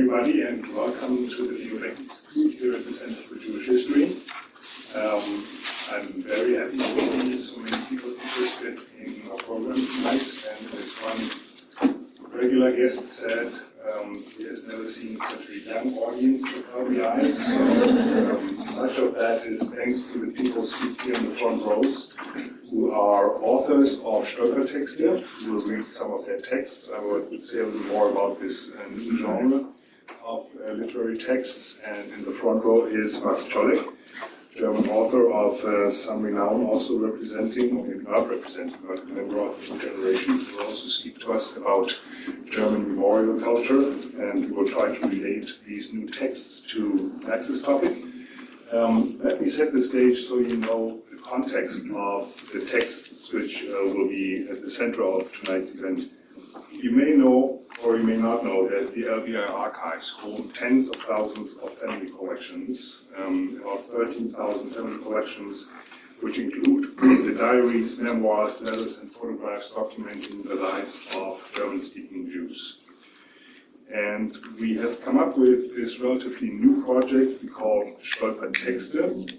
everybody, and welcome to the Leo Baeck Institute here at the Center for Jewish History. I'm very happy to see so many people interested in our program tonight, and as one regular guest said, he has never seen such a young audience behind, so much of that is thanks to the people seated here in the front rows, who are authors of Stolpertexte. We will read some of their texts. I will say a little more about this new genre of literary texts. And in the front row is Max Czolek, German author of some renown, also representing, or maybe not representing, but a member of the new generation, who will also speak to us about German memorial culture, and we will try to relate these new texts to Max's topic. Let me set the stage so you know the context of the texts which will be at the center of tonight's event. You may know, or you may not know, that the LBI archives hold tens of thousands of family collections, about 13,000 family collections, which include the diaries, memoirs, letters, and photographs documenting the lives of German-speaking Jews. And we have come up with this relatively new project we call Stolpertexte,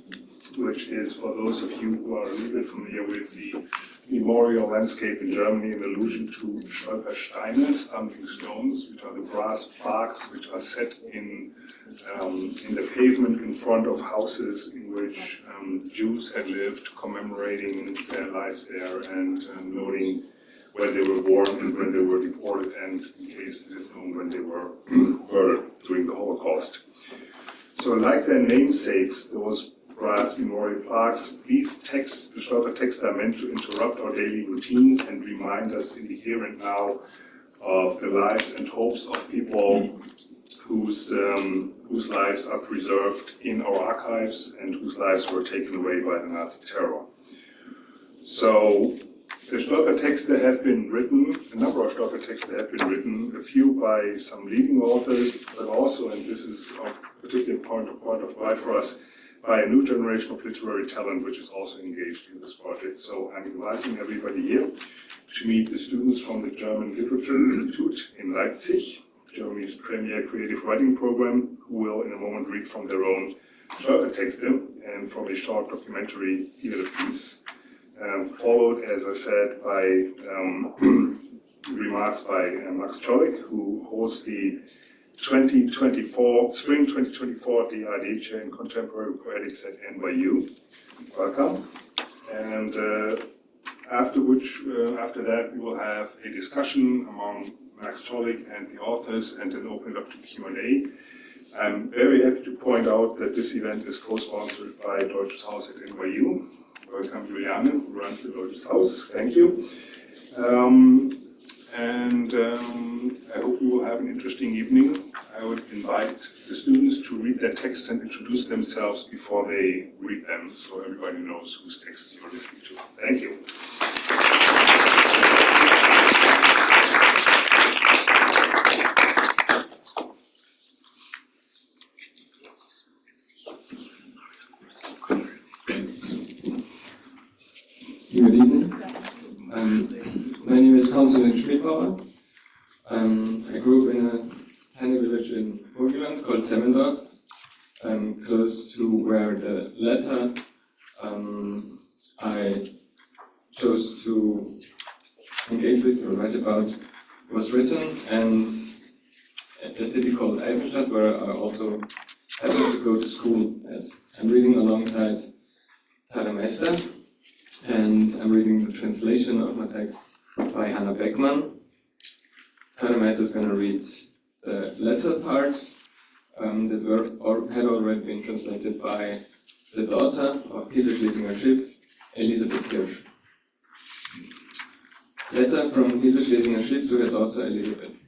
which is, for those of you who are a little bit familiar with the memorial landscape in Germany, an allusion to Stolpersteine, stumbling stones, which are the brass plaques which are set in the pavement in front of houses in which Jews had lived, commemorating their lives there and noting when they were born and when they were deported, and in case it is known when they were murdered during the Holocaust. So like their namesakes, those brass memorial plaques, these texts, the Stolpertexte, are meant to interrupt our daily routines and remind us in the here and now of the lives and hopes of people whose lives are preserved in our archives and whose lives were taken away by the Nazi terror. So the Stolpertexte have been written, a number of Stolpertexte have been written, a few by some leading authors, but also, and this is of particular point of pride for us, by a new generation of literary talent, which is also engaged in this project. So I'm inviting everybody here to meet the students from the German Literature Institute in Leipzig, Germany's premier creative writing program, who will in a moment read from their own Stolpertexte and from a short documentary theater piece, followed, as I said, by remarks by Max Czolek, who hosts the Spring 2024 DRD Chair in Contemporary Poetics at NYU. Welcome. And after that, we will have a discussion among Max Czolek and the authors, and then open it up to Q&A. I'm very happy to point out that this event is co-sponsored by Deutsches Haus at NYU. Welcome, Juliane, who runs the Deutsches Haus. Thank you. I hope you will have an interesting evening. I would invite the students to read their texts and introduce themselves before they read them, so everybody knows whose texts you're listening to. Thank you. Good evening. My name is Konstantin Schmidbauer. I grew up in a tiny village in Burgenland called Zemmendorf, close to where the letter I chose to engage with or write about was written, and a city called Eisenstadt, where I also happened to go to school at. I'm reading alongside Tara Meister, and I'm reading the translation of my text by Hannah Beckmann. Tara Meister is going to read the letter parts that had already been translated by the daughter of Peter Schlesinger-Schiff, Elisabeth Hirsch. Letter from Peter Schlesinger-Schiff to her daughter Elisabeth.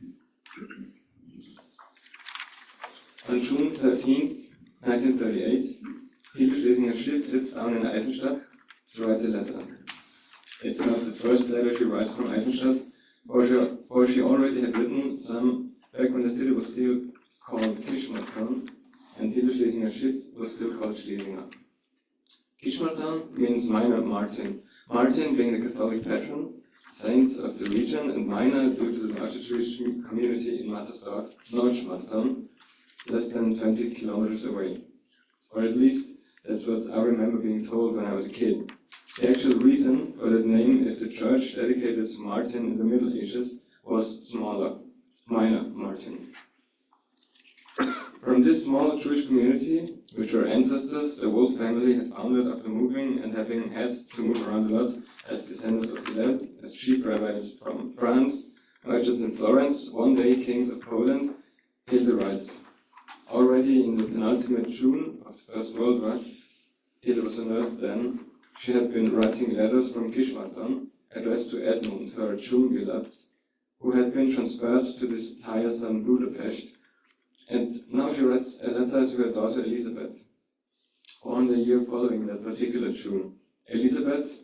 On June 13, 1938, Peter Schlesinger-Schiff sits down in Eisenstadt to write a letter. It's not the first letter she writes from Eisenstadt, for she already had written some back when the city was still called Kishmarton, and Peter Schlesinger-Schiff was still called Schlesinger. Kishmarton means minor Martin. Martin being the Catholic patron, saints of the region and minor due to the larger Jewish community in Mattersdorf, Nordschmartern, less than 20 kilometers away. Or at least, that's what I remember being told when I was a kid. The actual reason for that name is the church dedicated to Martin in the Middle Ages was smaller, Minor Martin. From this small Jewish community, which our ancestors, the Wolf family, had founded after moving and having had to move around a lot as descendants of Hillel, as chief rabbis from France, merchants in Florence, one day kings of Poland, Hilde writes, already in the penultimate June of the First World War, Hilde was a nurse then, she had been writing letters from Kishmarton, addressed to Edmund, her June beloved, who had been transferred to this tiresome Budapest, and now she writes a letter to her daughter Elisabeth, born the year following that particular June. Elisabeth,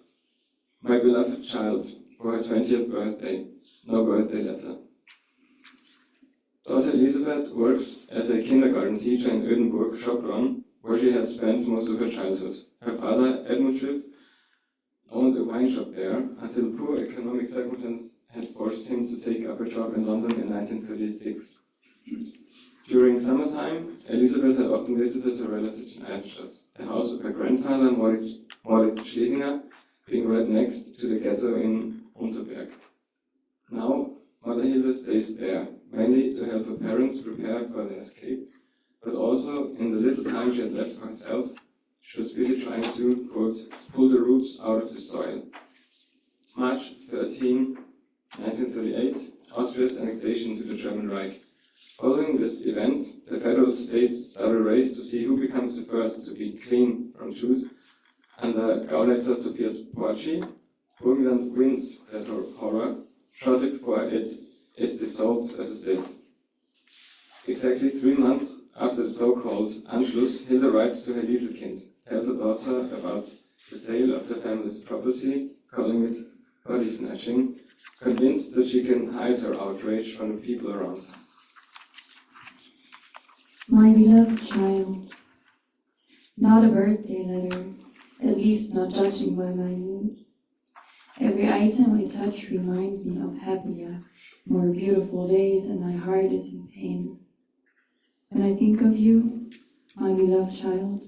my beloved child, for her 20th birthday, no birthday letter. Daughter Elisabeth works as a kindergarten teacher in Ödenburg, Schopron, where she had spent most of her childhood. Her father, Edmund Schiff, owned a wine shop there until poor economic circumstances had forced him to take up a job in London in 1936. During summertime, Elisabeth had often visited her relatives in Eisenstadt, the house of her grandfather, Moritz Schlesinger, being right next to the ghetto in Unterberg. Now, Mother Hilde stays there, mainly to help her parents prepare for their escape, but also in the little time she had left for herself, she was busy trying to, quote, pull the roots out of the soil. March 13, 1938, Austria's annexation to the German Reich. Following this event, the federal states started a race to see who becomes the first to be clean from Jews. Under Gauleiter Tobias Porci, Burgenland wins that horror shortly before it is dissolved as a state. Exactly 3 months after the so-called Anschluss, Hilde writes to her Liesekind, tells her daughter about the sale of the family's property, calling it body snatching, convinced that she can hide her outrage from the people around her. My beloved child, not a birthday letter, at least not judging by my mood. Every item I touch reminds me of happier, more beautiful days, and my heart is in pain. When I think of you, my beloved child,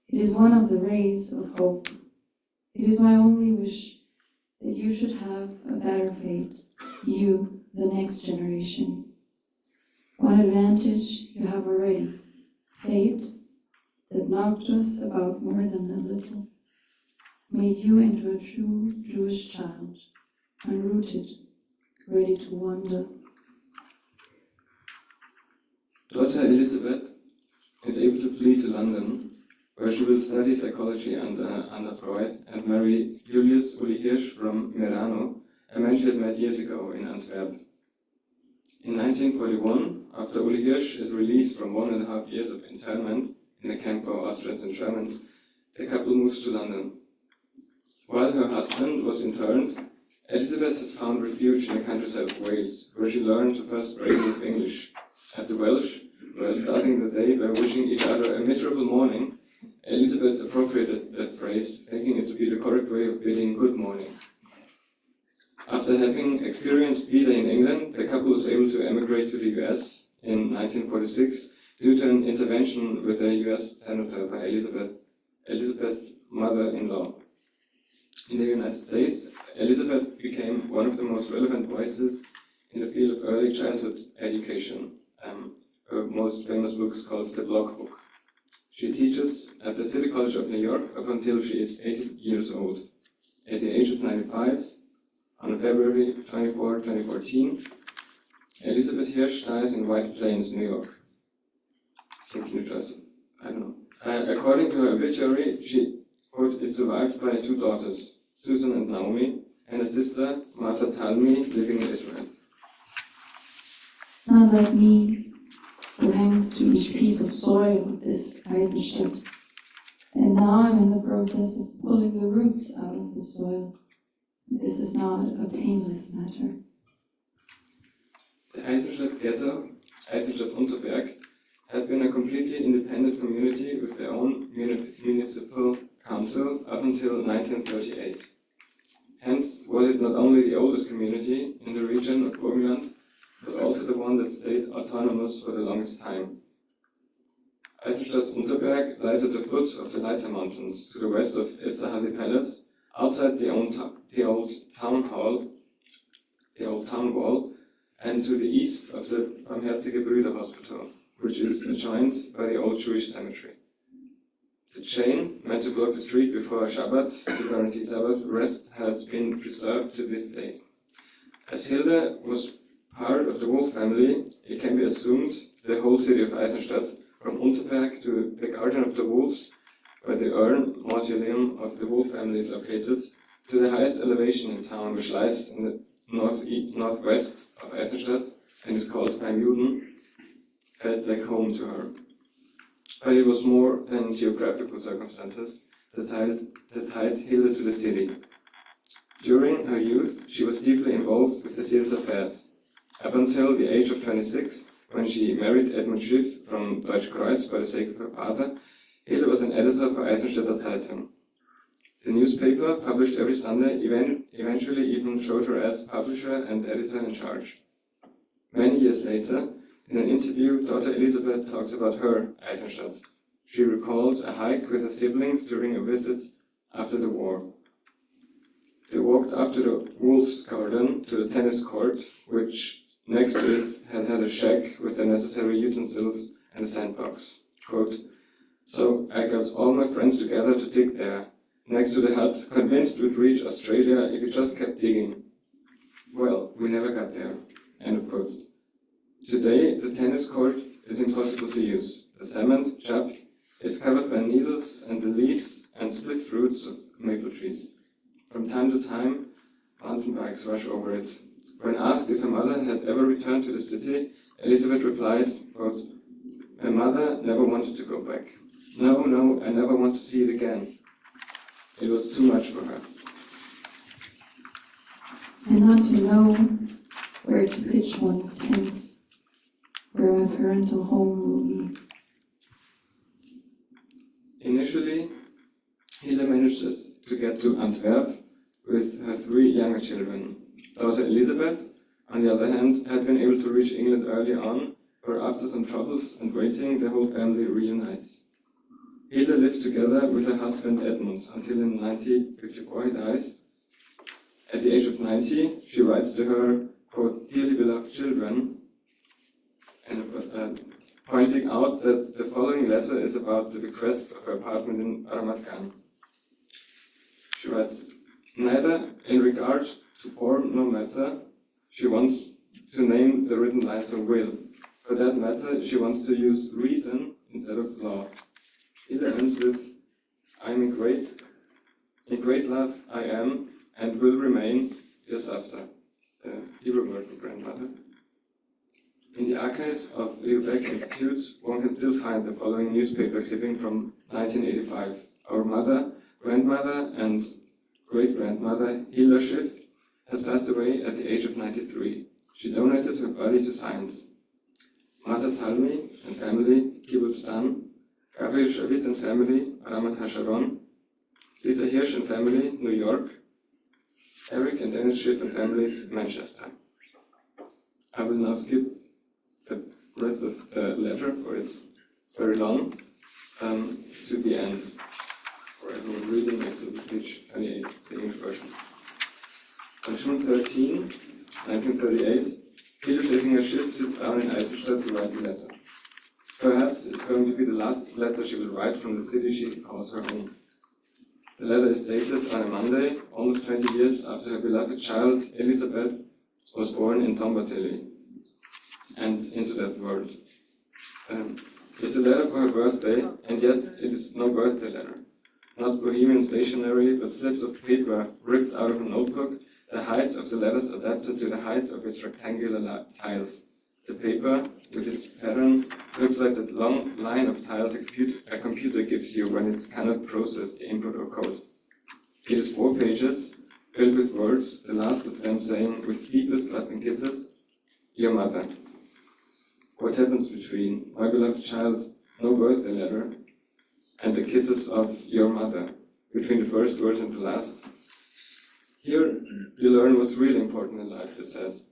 it is one of the rays of hope. It is my only wish that you should have a better fate, you, the next generation. One advantage you have already, fate that knocked us about more than a little, made you into a true Jewish child, unrooted, ready to wander. Daughter Elisabeth is able to flee to London, where she will study psychology under Freud and marry Julius Uli Hirsch from Merano, a man she had met years ago in Antwerp. In 1941, after Uli Hirsch is released from 1.5 years of internment in a camp for Austrians and Germans, the couple moves to London. While her husband was interned, Elisabeth had found refuge in the countryside of Wales, where she learned to first break with English. As the Welsh were starting the day by wishing each other a miserable morning, Elisabeth appropriated that phrase, thinking it to be the correct way of bidding good morning. After having experienced B-Day in England, the couple was able to emigrate to the US in 1946 due to an intervention with a US senator by Elizabeth's mother-in-law. In the United States, Elizabeth became one of the most relevant voices in the field of early childhood education. Her most famous book is called The Block Book. She teaches at the City College of New York up until she is 80 years old. At the age of 95, on February 24, 2014, Elizabeth Hirsch dies in White Plains, New York. I think New Jersey. I don't know. According to her obituary, she, quote, is survived by 2 daughters, Susan and Naomi, and a sister, Martha Talmi, living in Israel. Not like me, who hangs to each piece of soil of this Eisenstadt. And now I'm in the process of pulling the roots out of the soil. This is not a painless matter. The Eisenstadt ghetto, Eisenstadt-Unterberg, had been a completely independent community with their own municipal council up until 1938. Hence was it not only the oldest community in the region of Burgenland, but also the one that stayed autonomous for the longest time. Eisenstadt-Unterberg lies at the foot of the Leiter Mountains, to the west of Esterhazy Palace, outside the old town wall, and to the east of the Barmherzige Brüder Hospital, which is adjoined by the old Jewish cemetery. The chain, meant to block the street before Shabbat to guarantee Sabbath rest, has been preserved to this day. As Hilde was part of the Wolf family, it can be assumed the whole city of Eisenstadt, from Unterberg to the Garden of the Wolves, where the urn mausoleum of the Wolf family is located, to the highest elevation in town, which lies in the northwest of Eisenstadt and is called Beimjuden, felt like home to her. But it was more than geographical circumstances that tied Hilde to the city. During her youth, she was deeply involved with the city's affairs. Up until the age of 26, when she married Edmund Schiff from Deutsche Kreuz for the sake of her father, Hilde was an editor for Eisenstädter Zeitung. The newspaper, published every Sunday, eventually even showed her as publisher and editor in charge. Many years later, in an interview, daughter Elisabeth talks about her Eisenstadt. She recalls a hike with her siblings during a visit after the war. They walked up to the Wolf's Garden, to the tennis court, which next to it had a shack with the necessary utensils and a sandbox. Quote, "So I got all my friends together to dig there, next to the hut, convinced we'd reach Australia if we just kept digging. Well, we never got there." End of quote. Today, the tennis court is impossible to use. The cement, chapped, is covered by needles and the leaves and split fruits of maple trees. From time to time, mountain bikes rush over it. When asked if her mother had ever returned to the city, Elisabeth replies, quote, "My mother never wanted to go back. No, I never want to see it again. It was too much for her." And not to know where to pitch one's tents, where my parental home will be. Initially, Hilde managed to get to Antwerp with her 3 younger children. Daughter Elisabeth, on the other hand, had been able to reach England early on, where after some troubles and waiting, the whole family reunites. Hilde lives together with her husband Edmund until in 1954 he dies. At the age of 90, she writes to her, quote, "Dearly beloved children," and pointing out that the following letter is about the bequest of her apartment in Ramat Gan. She writes, "Neither in regard to form nor matter, she wants to name the written lines her will. For that matter, she wants to use reason instead of law." Hilde ends with, "I'm in great love I am and will remain your Savta," the Hebrew word for grandmother. In the archives of the Lübeck Institute, one can still find the following newspaper clipping from 1985. "Our mother, grandmother, and great-grandmother, Hilda Schiff, has passed away at the age of 93. She donated her body to science. Mata Thalmi and family, Kibbutz Dan, Gabriel Shavit and family, Ramat HaSharon, Lisa Hirsch and family, New York, Eric and Dennis Schiff and families, Manchester." I will now skip the rest of the letter, for it's very long, to the end. For everyone reading, it's on page 28, the English version. On June 13, 1938, Hilde Schlesinger-Schiff sits down in Eisenstadt to write a letter. Perhaps it's going to be the last letter she will write from the city she calls her home. The letter is dated on a Monday, almost 20 years after her beloved child, Elisabeth, was born in Szombathely and into that world. It's a letter for her birthday, and yet it is no birthday letter. Not bohemian stationery, but slips of paper ripped out of a notebook, the height of the letters adapted to the height of its rectangular tiles. The paper, with its pattern, looks like that long line of tiles a computer gives you when it cannot process the input or code. It is 4 pages, filled with words, the last of them saying, with deepest love and kisses, "Your mother." What happens between "my beloved child, no birthday letter," and the kisses of "your mother," between the first words and the last? Here, you learn what's really important in life, it says.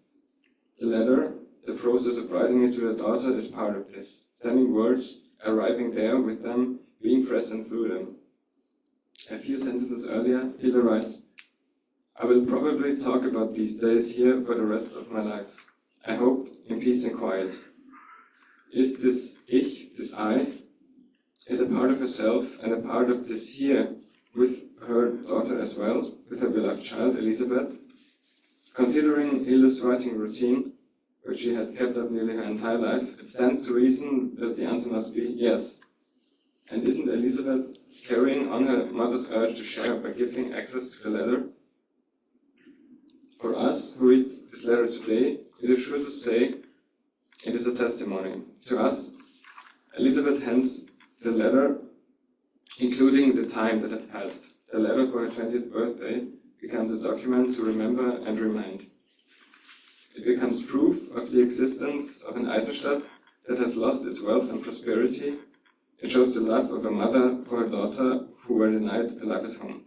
The letter, the process of writing it to the daughter is part of this. Sending words, arriving there with them, being present through them. A few sentences earlier, Hilda writes, I will probably talk about these days here for the rest of my life. I hope in peace and quiet. Is this Ich, this I, is a part of herself and a part of this here with her daughter as well, with her beloved child, Elisabeth? Considering Hilda's writing routine, which she had kept up nearly her entire life, it stands to reason that the answer must be yes. And isn't Elisabeth carrying on her mother's urge to share by giving access to the letter? For us who read this letter today, it is sure to say it is a testimony. To us, Elisabeth hands the letter, including the time that had passed. The letter for her 20th birthday becomes a document to remember and remind. It becomes proof of the existence of an Eisenstadt that has lost its wealth and prosperity. It shows the love of a mother for her daughter who were denied a life at home.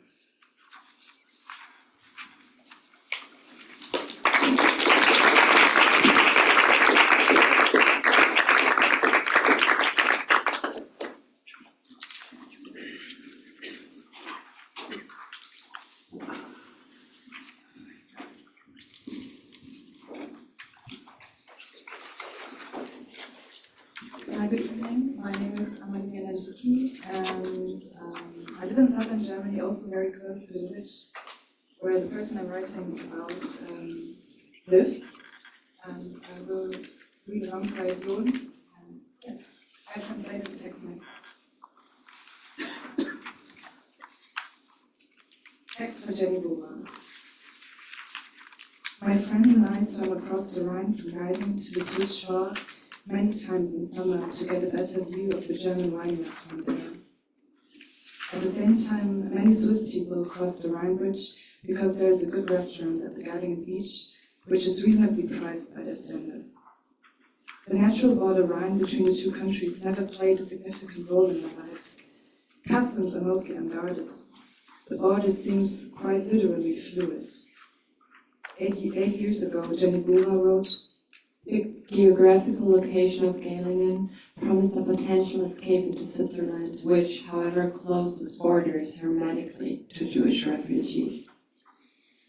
Good evening. My name is Amalia Landicki, and I live in southern Germany, also very close to the village where the person I'm writing about lived. And I will read alongside Jon. I translated the text myself. Text for Jenny Bohrer. My friends and I swam across the Rhine from Geiden to the Swiss shore many times in summer to get a better view of the German winelands from there. At the same time, many Swiss people cross the Rhine Bridge because there is a good restaurant at the Geldingen beach, which is reasonably priced by their standards. The natural border Rhine between the two countries never played a significant role in my life. Customs are mostly unguarded. The border seems quite literally fluid. 8 years ago, Jenny Bohrer wrote, The geographical location of Geldingen promised a potential escape into Switzerland, which, however, closed its borders hermetically to Jewish refugees.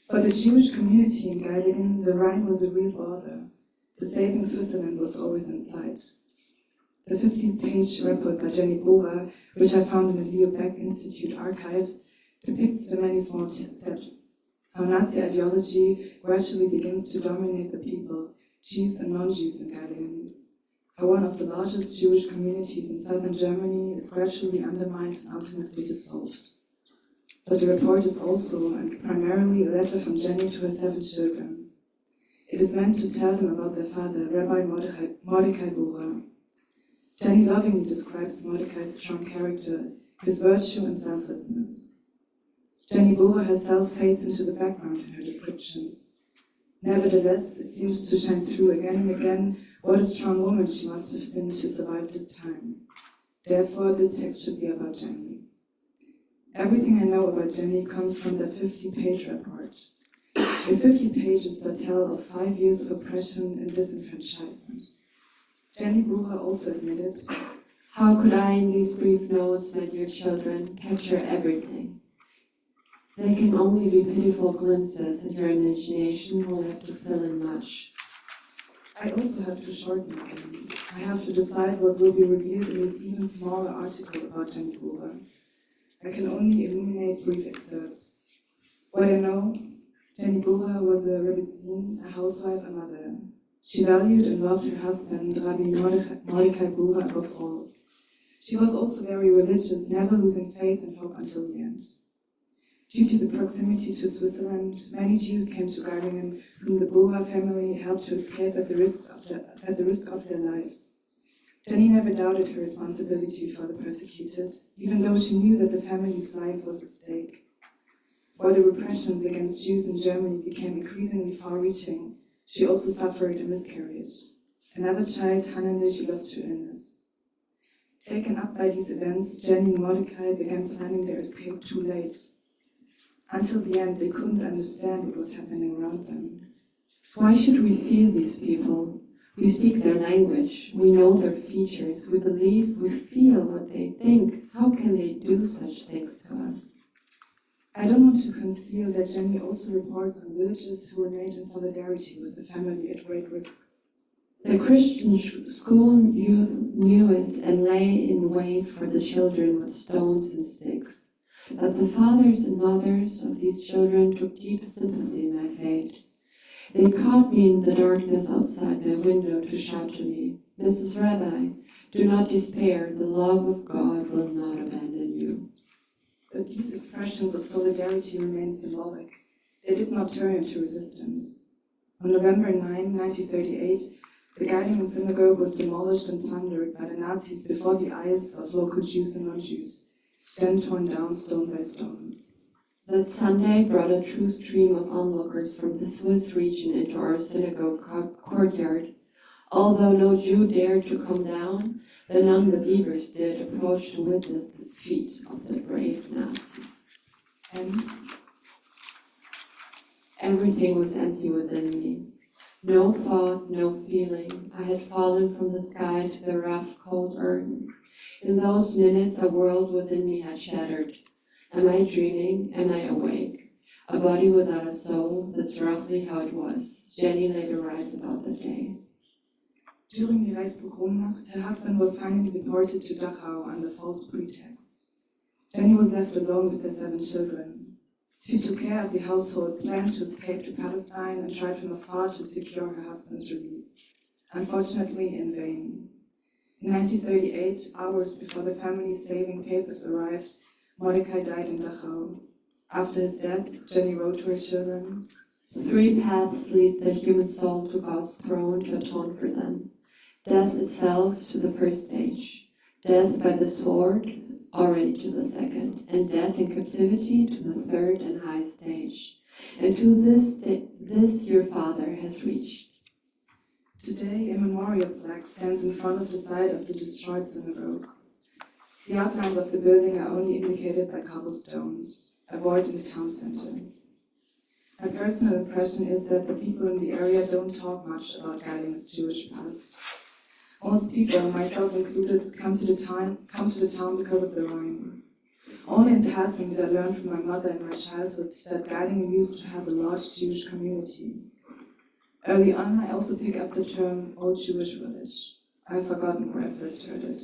For the Jewish community in Geldingen, the Rhine was a real bother. The saving Switzerland was always in sight. The 15-page report by Jenny Bohrer, which I found in the Leo Baeck Institute archives, depicts the many small steps, how Nazi ideology gradually begins to dominate the people, Jews and non-Jews in Geldingen, how one of the largest Jewish communities in southern Germany is gradually undermined and ultimately dissolved. But the report is also, and primarily, a letter from Jenny to her 7 children. It is meant to tell them about their father, Rabbi Mordecai Bohrer. Jenny lovingly describes Mordecai's strong character, his virtue and selflessness. Jenny Bohrer herself fades into the background in her descriptions. Nevertheless, it seems to shine through again and again what a strong woman she must have been to survive this time. Therefore, this text should be about Jenny. Everything I know about Jenny comes from that 50-page report. It's 50 pages that tell of 5 years of oppression and disenfranchisement. Jenny Bohrer also admitted, How could I, in these brief notes, my dear children, capture everything? They can only be pitiful glimpses, and your imagination will have to fill in much. I also have to shorten again. I have to decide what will be revealed in this even smaller article about Jenny Bohrer. I can only illuminate brief excerpts. What I know, Jenny Bohrer was a Rebbetzin, a housewife, a mother. She valued and loved her husband, Rabbi Mordecai Bohrer, above all. She was also very religious, never losing faith and hope until the end. Due to the proximity to Switzerland, many Jews came to Geldingen, whom the Bohrer family helped to escape at the risk of their lives. Jenny never doubted her responsibility for the persecuted, even though she knew that the family's life was at stake. While the repressions against Jews in Germany became increasingly far-reaching, she also suffered a miscarriage. Another child, Hannele, she lost to illness. Taken up by these events, Jenny and Mordecai began planning their escape too late. Until the end, they couldn't understand what was happening around them. Why should we fear these people? We speak their language, we know their features, we believe, we feel what they think. How can they do such things to us? I don't want to conceal that Jenny also reports on villages who remained in solidarity with the family at great risk. The Christian school knew it and lay in wait for the children with stones and sticks. But the fathers and mothers of these children took deep sympathy in my fate. They caught me in the darkness outside my window to shout to me, "Mrs. Rabbi, do not despair, the love of God will not abandon you." But these expressions of solidarity remain symbolic. They did not turn into resistance. On November 9, 1938, the Geilingen synagogue was demolished and plundered by the Nazis before the eyes of local Jews and non-Jews, then torn down stone by stone. That Sunday brought a true stream of onlookers from the Swiss region into our synagogue courtyard. Although no Jew dared to come down, the non-believers did approach to witness the feat of the brave Nazis. And everything was empty within me. No thought, no feeling. I had fallen from the sky to the rough, cold earth. In those minutes, a world within me had shattered. Am I dreaming? Am I awake? A body without a soul, that's roughly how it was. Jenny later writes about the day. during the Reichspogromnacht, her husband was finally deported to Dachau under false pretext. Jenny was left alone with her 7 children. She took care of the household, planned to escape to Palestine, and tried from afar to secure her husband's release. Unfortunately, in vain. In 1938, hours before the family's saving papers arrived, Mordecai died in Dachau. After his death, Jenny wrote to her children, 3 paths lead the human soul to God's throne to atone for them. Death itself to the first stage, death by the sword already to the second, and death in captivity to the third and high stage. And to this your Father has reached. Today, a memorial plaque stands in front of the site of the destroyed synagogue. The outlines of the building are only indicated by cobblestones, a void in the town center. My personal impression is that the people in the area don't talk much about Geilingen's Jewish past. Most people, myself included, come to the town because of the Rhine. Only in passing did I learn from my mother in my childhood that Geilingen used to have a large Jewish community. Early on, I also picked up the term Old Jewish Village. I've forgotten where I first heard it.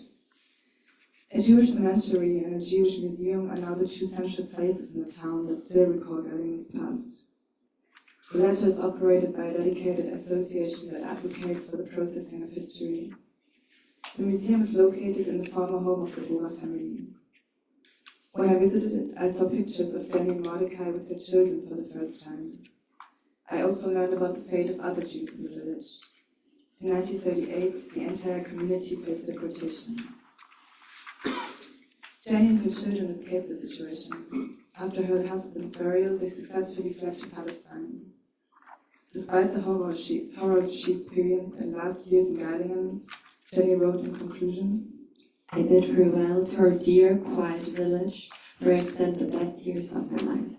A Jewish cemetery and a Jewish museum are now the 2 central places in the town that still recall Geilingen's past. The latter is operated by a dedicated association that advocates for the processing of history. The museum is located in the former home of the Bora family. When I visited it, I saw pictures of Jenny and Mordecai with their children for the first time. I also learned about the fate of other Jews in the village. In 1938, the entire community faced deportation. Jenny and her children escaped the situation. After her husband's burial, they successfully fled to Palestine. Despite the horrors she experienced in last years in Geilingen, Jenny wrote in conclusion, I bid farewell to our dear, quiet village, where I spent the best years of my life.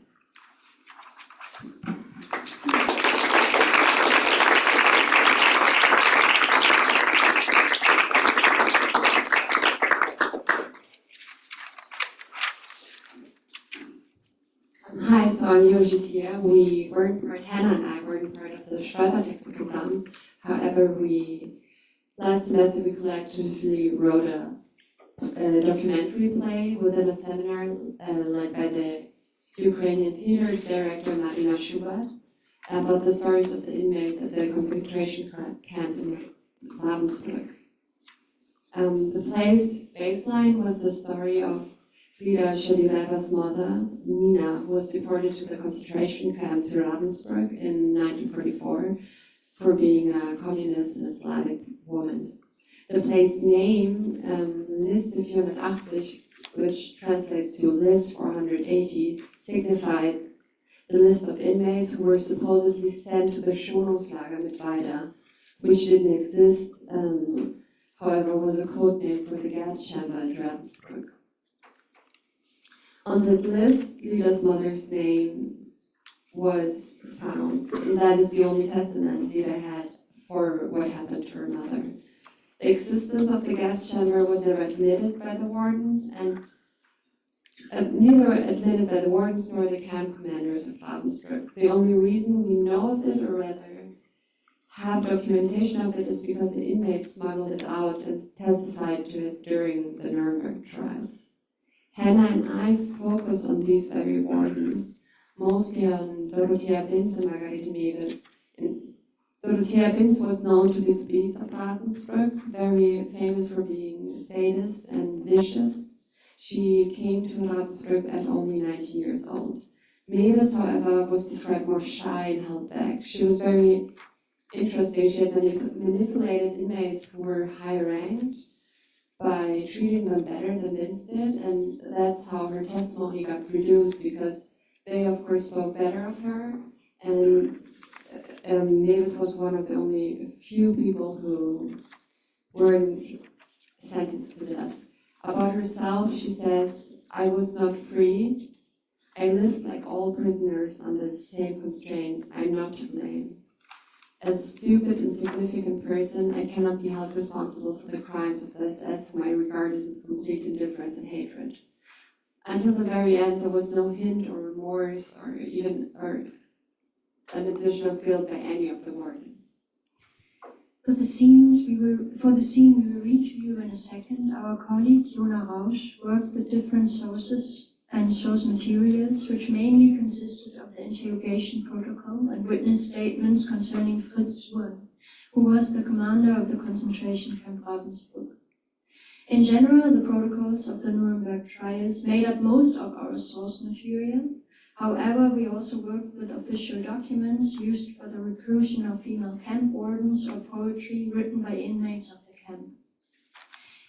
Hi, so I'm Yoji Tia. We weren't part, Hannah and I weren't part of the Stolpertexte program. However, last semester we collectively wrote a documentary play within a seminar led by the Ukrainian theater director Marina Schubat about the stories of the inmates at the concentration camp in Ravensbrück. The play's baseline was the story of Frida Shalireva's mother, Nina, who was deported to the concentration camp to Ravensbrück in 1944 for being a communist and Slavic woman. The play's name, Liste 480, which translates to List 480, signified the list of inmates who were supposedly sent to the Schonungslager Mittweida, which didn't exist, however was a code name for the gas chamber at Ravensbrück. On the list, Lida's mother's name was found, and that is the only testament Lida had for what happened to her mother. The existence of the gas chamber was never admitted by the wardens, and neither admitted by the wardens nor the camp commanders of Ravensbrück. The only reason we know of it, or rather have documentation of it, is because the inmates smuggled it out and testified to it during the Nuremberg trials. Hannah and I focused on these very wardens, mostly on Dorothea Binz and Margarete Mewes. Dorothea Binz was known to be the beast of Ravensbrück, very famous for being sadist and vicious. She came to Ravensbrück at only 19 years old. Mewes, however, was described more shy and held back. She was very interesting. She had manipulated inmates who were high ranked by treating them better than Binz did, and that's how her testimony got reduced, because they of course spoke better of her, and Mewes was one of the only few people who weren't sentenced to death. About herself, she says, "I was not free. I lived like all prisoners under the same constraints. I'm not to blame. As a stupid, insignificant person, I cannot be held responsible for the crimes of the SS, whom I regarded with complete indifference and hatred." Until the very end, there was no hint or remorse or an admission of guilt by any of the wardens. For the scene we will read to you in a second, our colleague Jona Rausch worked with different sources and source materials, which mainly consisted of the interrogation protocol and witness statements concerning Fritz Wurn, who was the commander of the concentration camp Ravensbrück. In general, the protocols of the Nuremberg trials made up most of our source material. However, we also worked with official documents used for the recruitment of female camp wardens or poetry written by inmates of the camp.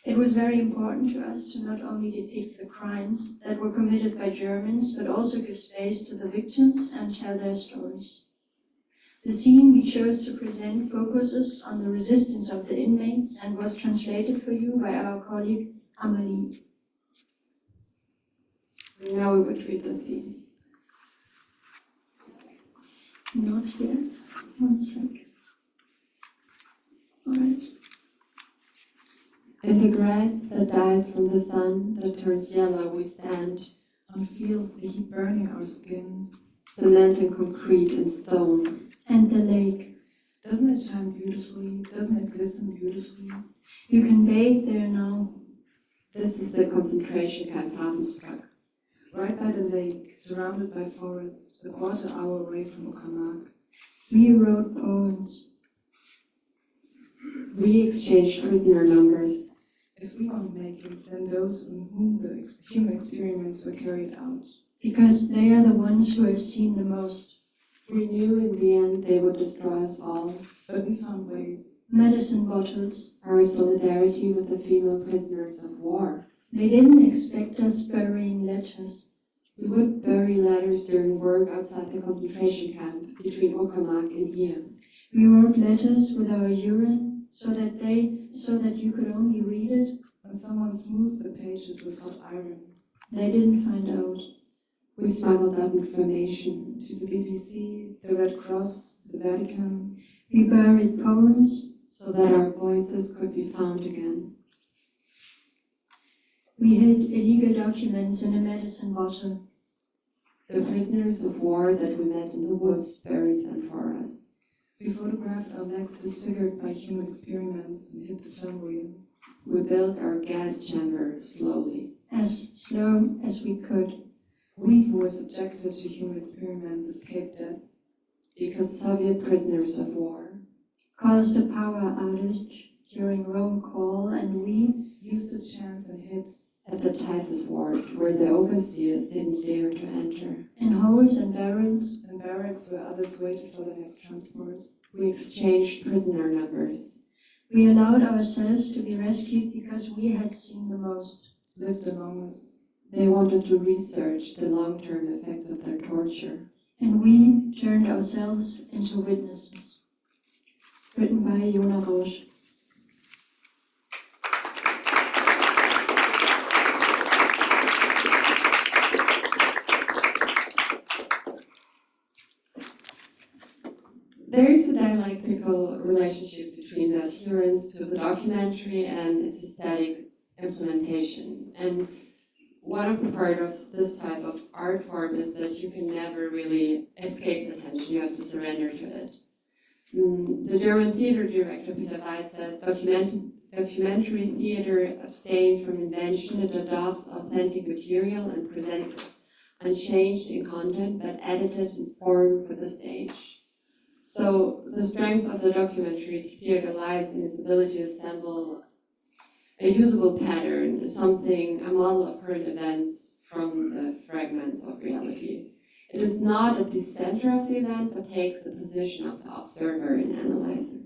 It was very important to us to not only depict the crimes that were committed by Germans, but also give space to the victims and tell their stories. The scene we chose to present focuses on the resistance of the inmates and was translated for you by our colleague Amelie. Now we would read the scene. Not yet. 1 second. All right. In the grass that dies from the sun, that turns yellow, we stand, On fields, the heat burning our skin. cement and concrete and stone. And the lake. Doesn't it shine beautifully? Doesn't it glisten beautifully? You can bathe there now. This is the concentration camp Ravensbrück. Right by the lake, surrounded by forest, a quarter-hour away from Uckermark. We wrote poems. We exchanged prisoner numbers. If we won't make it, then those on whom the human experiments were carried out. Because they are the ones who have seen the most. We knew in the end they would destroy us all. But we found ways. Medicine bottles. Our solidarity with the female prisoners of war. They didn't expect us burying letters. We would bury letters during work outside the concentration camp between Uckermark and here. We wrote letters with our urine so that you could only read it. When someone smoothed the pages with hot iron. They didn't find out. We smuggled that information. To the BBC, the Red Cross, the Vatican. We buried poems. So that our voices could be found again. We hid illegal documents in a medicine bottle. The prisoners of war that we met in the woods buried them for us. We photographed our legs disfigured by human experiments and hid the film reel. We built our gas chamber slowly. As slow as we could. We who were subjected to human experiments escaped death. Because Soviet prisoners of war Caused a power outage during roll call, and we used the chance and hid at the typhus ward, where the overseers didn't dare to enter. in holes and barrels. in barracks where others waited for the next transport. We exchanged prisoner numbers. We allowed ourselves to be rescued because we had seen the most. Lived the longest. They wanted to research the long-term effects of their torture. And we turned ourselves into witnesses. Written by Jona Rausch. There is a dialectical relationship between the adherence to the documentary and its aesthetic implementation. And one of the part of this type of art form is that you can never really escape the tension, you have to surrender to it. The German theater director Peter Weiss says, documentary theater abstains from invention, it adopts authentic material and presents it unchanged in content, but edited in form for the stage. So the strength of the documentary theater lies in its ability to assemble a usable pattern, a model of current events from the fragments of reality. It is not at the center of the event, but takes the position of the observer and analyzer.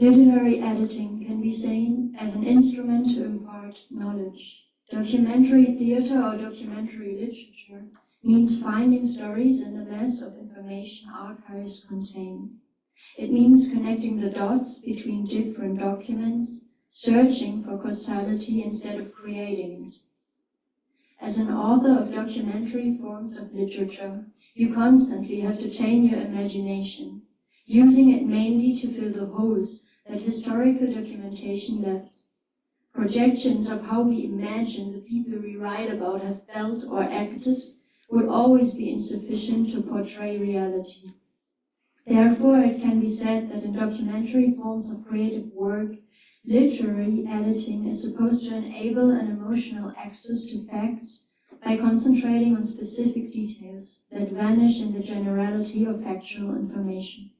Literary editing can be seen as an instrument to impart knowledge. Documentary theater or documentary literature means finding stories in the mass of information archives contain. It means connecting the dots between different documents, searching for causality instead of creating it. As an author of documentary forms of literature, you constantly have to train your imagination, using it mainly to fill the holes that historical documentation left. Projections of how we imagine the people we write about have felt or acted would always be insufficient to portray reality. Therefore, it can be said that in documentary forms of creative work, literary editing is supposed to enable an emotional access to facts by concentrating on specific details that vanish in the generality of factual information.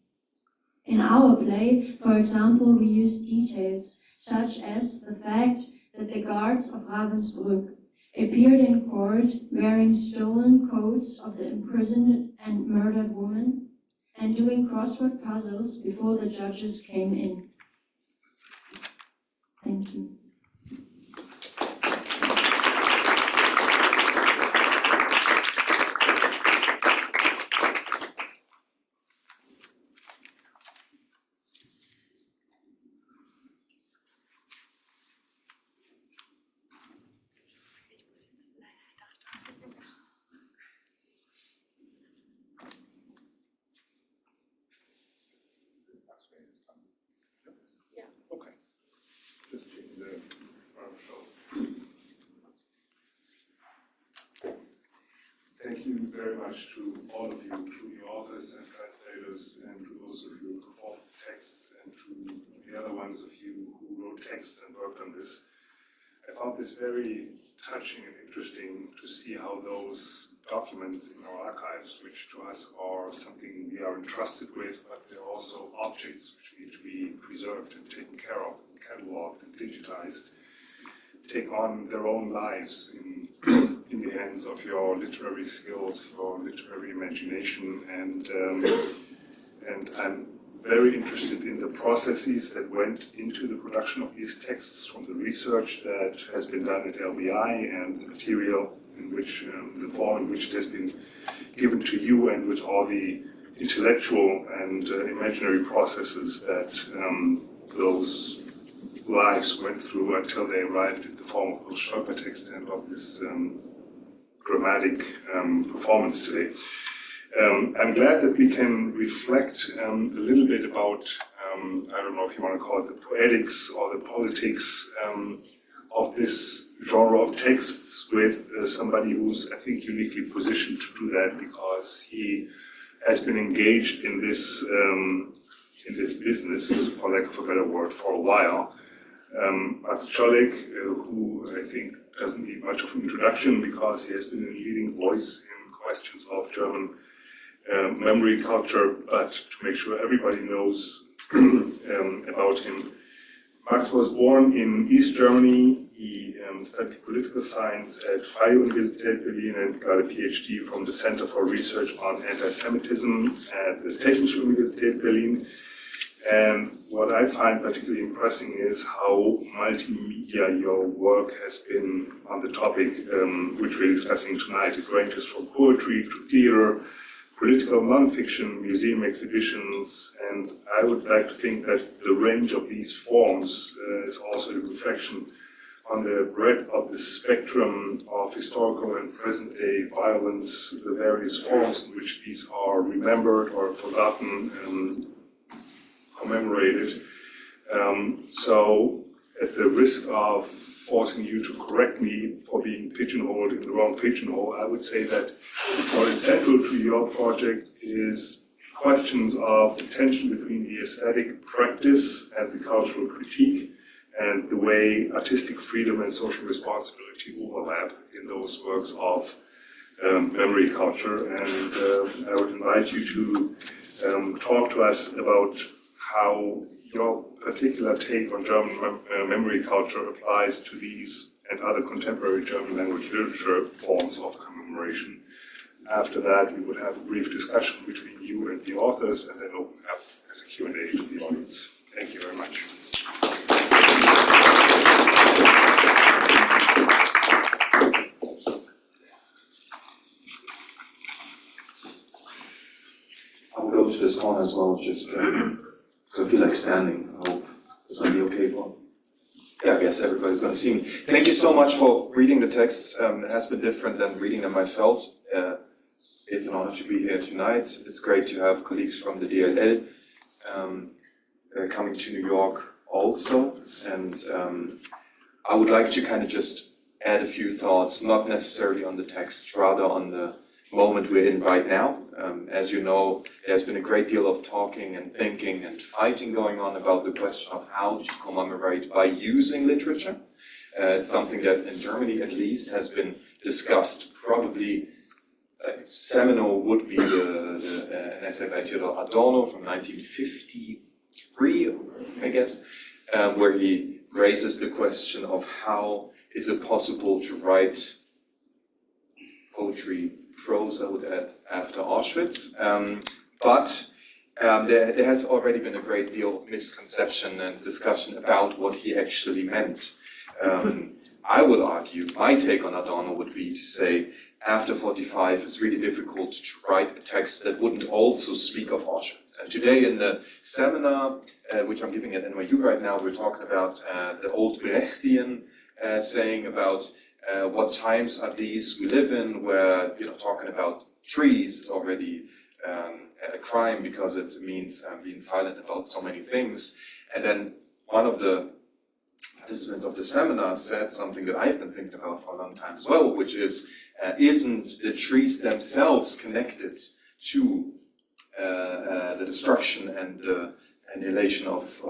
In our play, for example, we use details such as the fact that the guards of Ravensbrück appeared in court wearing stolen coats of the imprisoned and murdered woman and doing crossword puzzles before the judges came in. Thank you. Okay. Just checking the show. Thank you very much to all of you, to the authors and translators, and to those of you who performed the texts, and to the other ones of you who wrote texts and worked on this. I found this very touching and interesting to see how those documents in our archives, which to us are something we are entrusted with, but they're also objects which need to be preserved and taken care of, and cataloged and digitized, take on their own lives in the hands of your literary skills, your literary imagination, and I'm very interested in the processes that went into the production of these texts, from the research that has been done at LBI and the material in which, the form in which it has been given to you, and with all the intellectual and imaginary processes that those lives went through until they arrived in the form of those Stolper texts and of this dramatic performance today. I'm glad that we can reflect a little bit about, I don't know if you want to call it the poetics or the politics of this genre of texts with somebody who's, I think, uniquely positioned to do that, because he has been engaged in this business, for lack of a better word, for a while. Max Czolek, who I think doesn't need much of an introduction because he has been a leading voice in questions of German memory culture, but to make sure everybody knows about him. Max was born in East Germany. He studied political science at Freie Universität Berlin and got a PhD from the Center for Research on Anti-Semitism at the Technische Universität Berlin. And what I find particularly impressive is how multimedia your work has been on the topic which we're discussing tonight. It ranges from poetry to theater, political nonfiction, museum exhibitions, and I would like to think that the range of these forms is also a reflection on the breadth of the spectrum of historical and present-day violence, the various forms in which these are remembered or forgotten and commemorated. So at the risk of forcing you to correct me for being pigeonholed in the wrong pigeonhole, I would say that what is central to your project is questions of the tension between the aesthetic practice and the cultural critique, and the way artistic freedom and social responsibility overlap in those works of memory culture. And I would invite you to talk to us about how your particular take on German memory culture applies to these and other contemporary German language literature forms of commemoration. After that, we would have a brief discussion between you and the authors, and then open up as a Q&A to the audience. Thank you very much. I'll go to this corner as well, just because I feel like standing. I hope it's going to be okay for. Yeah, I guess everybody's going to see me. Thank you so much for reading the texts. It has been different than reading them myself. It's an honor to be here tonight. It's great to have colleagues from the DLL coming to New York also. And I would like to kind of just add a few thoughts, not necessarily on the text, rather on the moment we're in right now. As you know, there's been a great deal of talking and thinking and fighting going on about the question of how to commemorate by using literature. It's something that in Germany at least has been discussed. Probably seminal would be an essay by Theodor Adorno from 1953, I guess, where he raises the question of how is it possible to write poetry, prose, I would add, after Auschwitz. But there has already been a great deal of misconception and discussion about what he actually meant. I would argue, my take on Adorno would be to say, after 45, it's really difficult to write a text that wouldn't also speak of Auschwitz. And today in the seminar, which I'm giving at NYU right now, we're talking about the old Brechtian saying about what times are these we live in, where, talking about trees is already a crime because it means being silent about so many things. And then one of the participants of the seminar said something that I've been thinking about for a long time as well, which is, isn't the trees themselves connected to the destruction and the annihilation of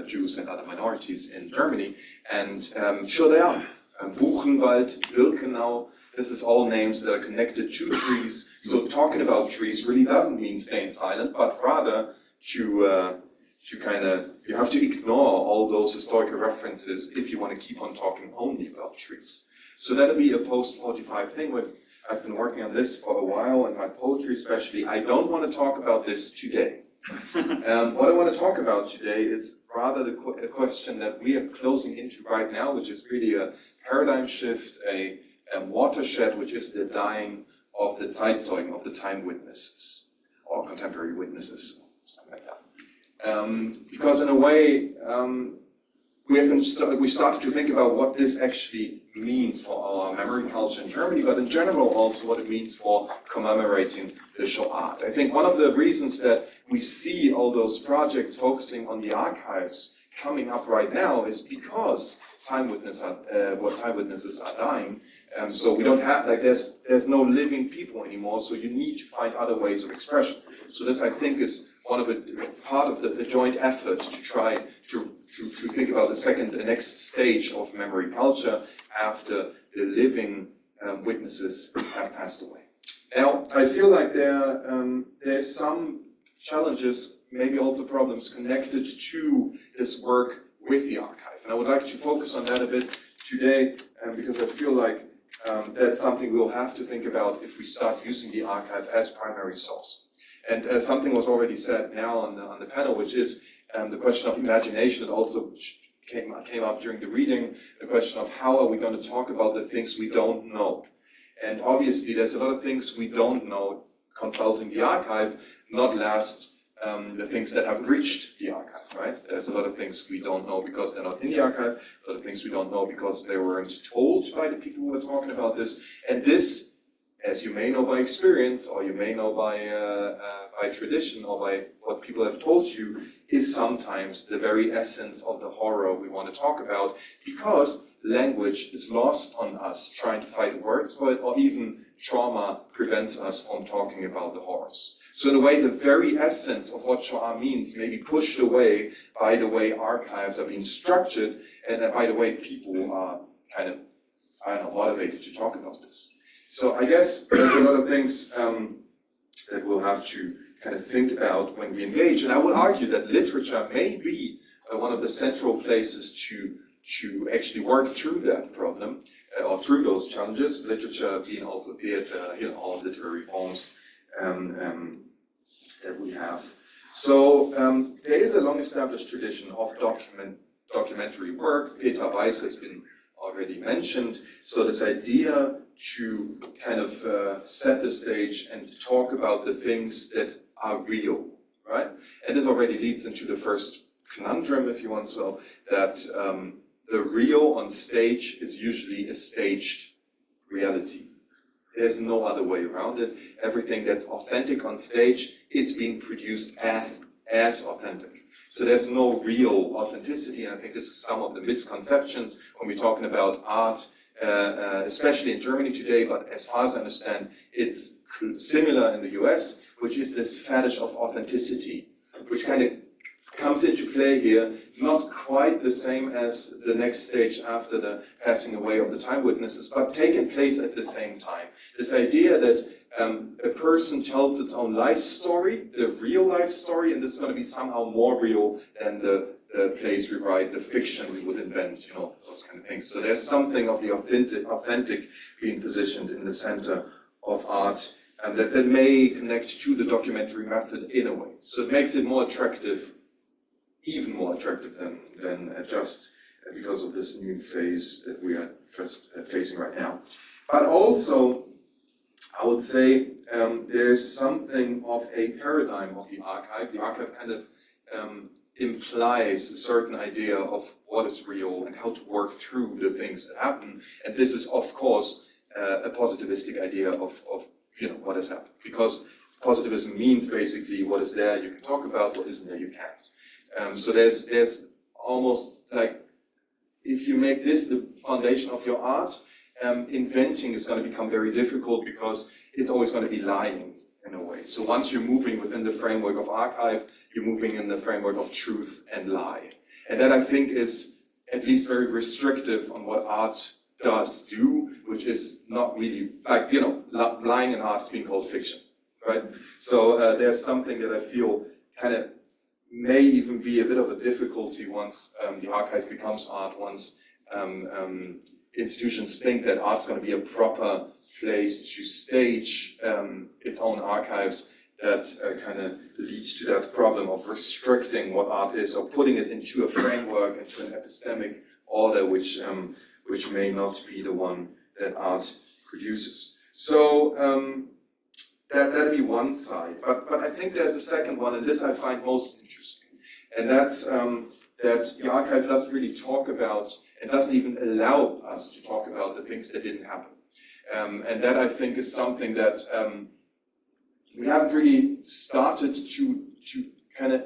Jews and other minorities in Germany? And sure they are. Buchenwald, Birkenau, this is all names that are connected to trees. So talking about trees really doesn't mean staying silent, but rather to you have to ignore all those historical references if you want to keep on talking only about trees. So that'll be a post-45 thing. I've been working on this for a while, and my poetry especially. I don't want to talk about this today. What I want to talk about today is rather a question that we are closing into right now, which is really a paradigm shift, a watershed, which is the dying of the Zeitzeugen, of the time witnesses, or contemporary witnesses, something like that. Because in a way, we started to think about what this actually means for our memory culture in Germany, but in general also what it means for commemorating the Shoah. I think one of the reasons that we see all those projects focusing on the archives coming up right now is because time witnesses are dying. So we don't have, there's no living people anymore, so you need to find other ways of expression. So this, I think, is part of the joint effort to try to think about the next stage of memory culture after the living witnesses have passed away. Now, I feel like there's some challenges, maybe also problems connected to this work with the archive. And I would like to focus on that a bit today, because I feel like that's something we'll have to think about if we start using the archive as primary source. And something was already said now on the panel, which is the question of imagination. It also came up during the reading, the question of how are we going to talk about the things we don't know. And obviously there's a lot of things we don't know consulting the archive, not last the things that have reached the archive, right? There's a lot of things we don't know because they're not in the archive, a lot of things we don't know because they weren't told by the people who were talking about this. And this, as you may know by experience, or you may know by tradition, or by what people have told you, is sometimes the very essence of the horror we want to talk about, because language is lost on us trying to find words for it, or even trauma prevents us from talking about the horrors. So in a way, the very essence of what Shoah means may be pushed away by the way archives are being structured, and by the way people are kind of, motivated to talk about this. So I guess there's a lot of things that we'll have to kind of think about when we engage. And I would argue that literature may be one of the central places to actually work through that problem, or through those challenges. Literature being also be it, all literary forms that we have. So there is a long-established tradition of documentary work. Peter Weiss has been already mentioned. So this idea to kind of set the stage and talk about the things that are real, right? And this already leads into the first conundrum, if you want so, that the real on stage is usually a staged reality. There's no other way around it. Everything that's authentic on stage is being produced as authentic. So there's no real authenticity, and I think this is some of the misconceptions when we're talking about art, especially in Germany today, but as far as I understand, it's similar in the US, which is this fetish of authenticity, which kind of comes into play here, not quite the same as the next stage after the passing away of the time witnesses, but taking place at the same time. This idea that a person tells its own life story, the real life story, and this is going to be somehow more real than the plays we write, the fiction we would invent, those kind of things. So there's something of the authentic being positioned in the center of art, and that may connect to the documentary method in a way. So it makes it more attractive, even more attractive than just because of this new phase that we are just facing right now. But also, I would say there's something of a paradigm of the archive. The archive kind of implies a certain idea of what is real and how to work through the things that happen. And this is, of course, a positivistic idea of what has happened. Because positivism means basically what is there you can talk about, what isn't there you can't. So there's almost like, if you make this the foundation of your art, inventing is going to become very difficult because it's always going to be lying in a way. So once you're moving within the framework of archive, you're moving in the framework of truth and lie. And that, I think, is at least very restrictive on what art does do, which is not really, like, lying in art is being called fiction, right? So there's something that I feel kind of may even be a bit of a difficulty once the archive becomes art, once institutions think that art's going to be a proper place to stage its own archives, that kind of leads to that problem of restricting what art is, or putting it into a framework, into an epistemic order, which may not be the one that art produces. So that'd be one side. But I think there's a second one, and this I find most interesting, and that's that the archive doesn't really talk about, and doesn't even allow us to talk about the things that didn't happen. And that, I think, is something that we haven't really started to kind of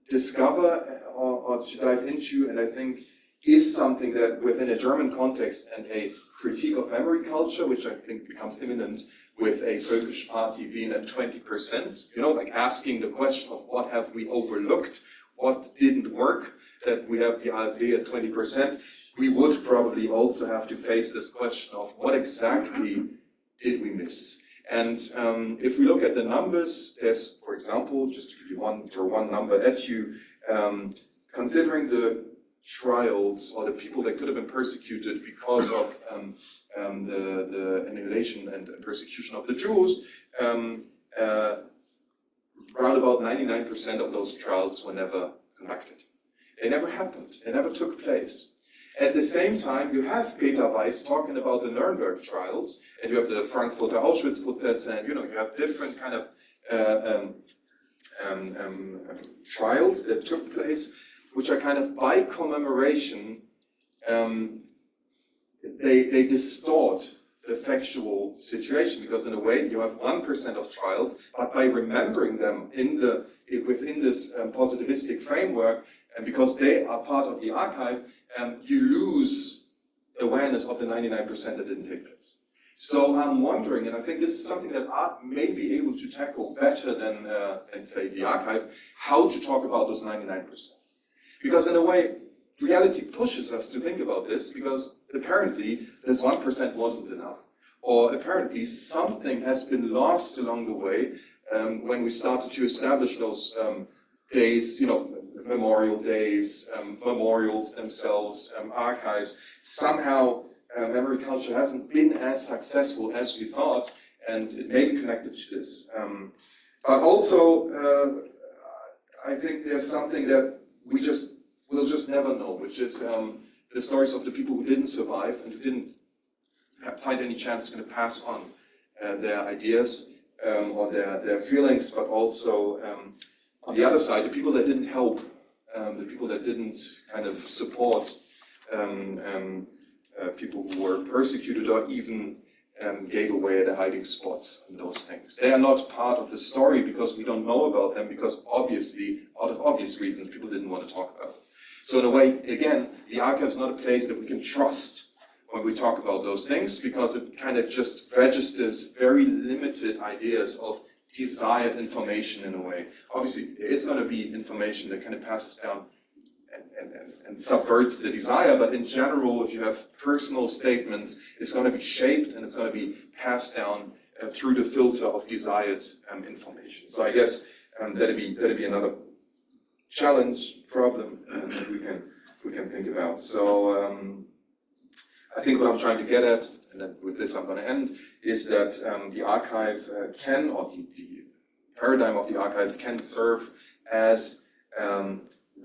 discover or to dive into, and I think is something that within a German context and a critique of memory culture, which I think becomes imminent with a Völkisch Party being at 20%, like asking the question of what have we overlooked, what didn't work, that we have the AfD at 20%. We would probably also have to face this question of what exactly did we miss? And if we look at the numbers, there's, for example, just to give you one number at you, considering the trials or the people that could have been persecuted because of the annihilation and persecution of the Jews, around about 99% of those trials were never conducted. They never happened. They never took place. At the same time, you have Peter Weiss talking about the Nuremberg trials, and you have the Frankfurter Auschwitz-Prozess, and you have different kind of trials that took place, which are kind of by commemoration, they distort the factual situation, because in a way you have 1% of trials, but by remembering them within this positivistic framework, and because they are part of the archive, you lose awareness of the 99% that didn't take place. So I'm wondering, and I think this is something that art may be able to tackle better than say, the archive, how to talk about those 99%. Because in a way, reality pushes us to think about this, because apparently this 1% wasn't enough. Or apparently something has been lost along the way when we started to establish those days, memorial days, memorials themselves, archives. Somehow memory culture hasn't been as successful as we thought, and it may be connected to this. But also, I think there's something that we'll just never know, which is the stories of the people who didn't survive and who didn't find any chance to pass on their ideas or their feelings, but also on the other side, the people that didn't help, the people that didn't kind of support people who were persecuted or even gave away their hiding spots and those things. They are not part of the story because we don't know about them, because obviously, out of obvious reasons, people didn't want to talk about it. So in a way, again, the archive is not a place that we can trust when we talk about those things, because it kind of just registers very limited ideas of desired information in a way. Obviously, there is going to be information that kind of passes down and subverts the desire, but in general, if you have personal statements, it's going to be shaped and it's going to be passed down through the filter of desired information. So I guess that'd be another challenge, problem that we can think about. So I think what I'm trying to get at, and then with this I'm going to end, is that the archive can, or the paradigm of the archive can serve as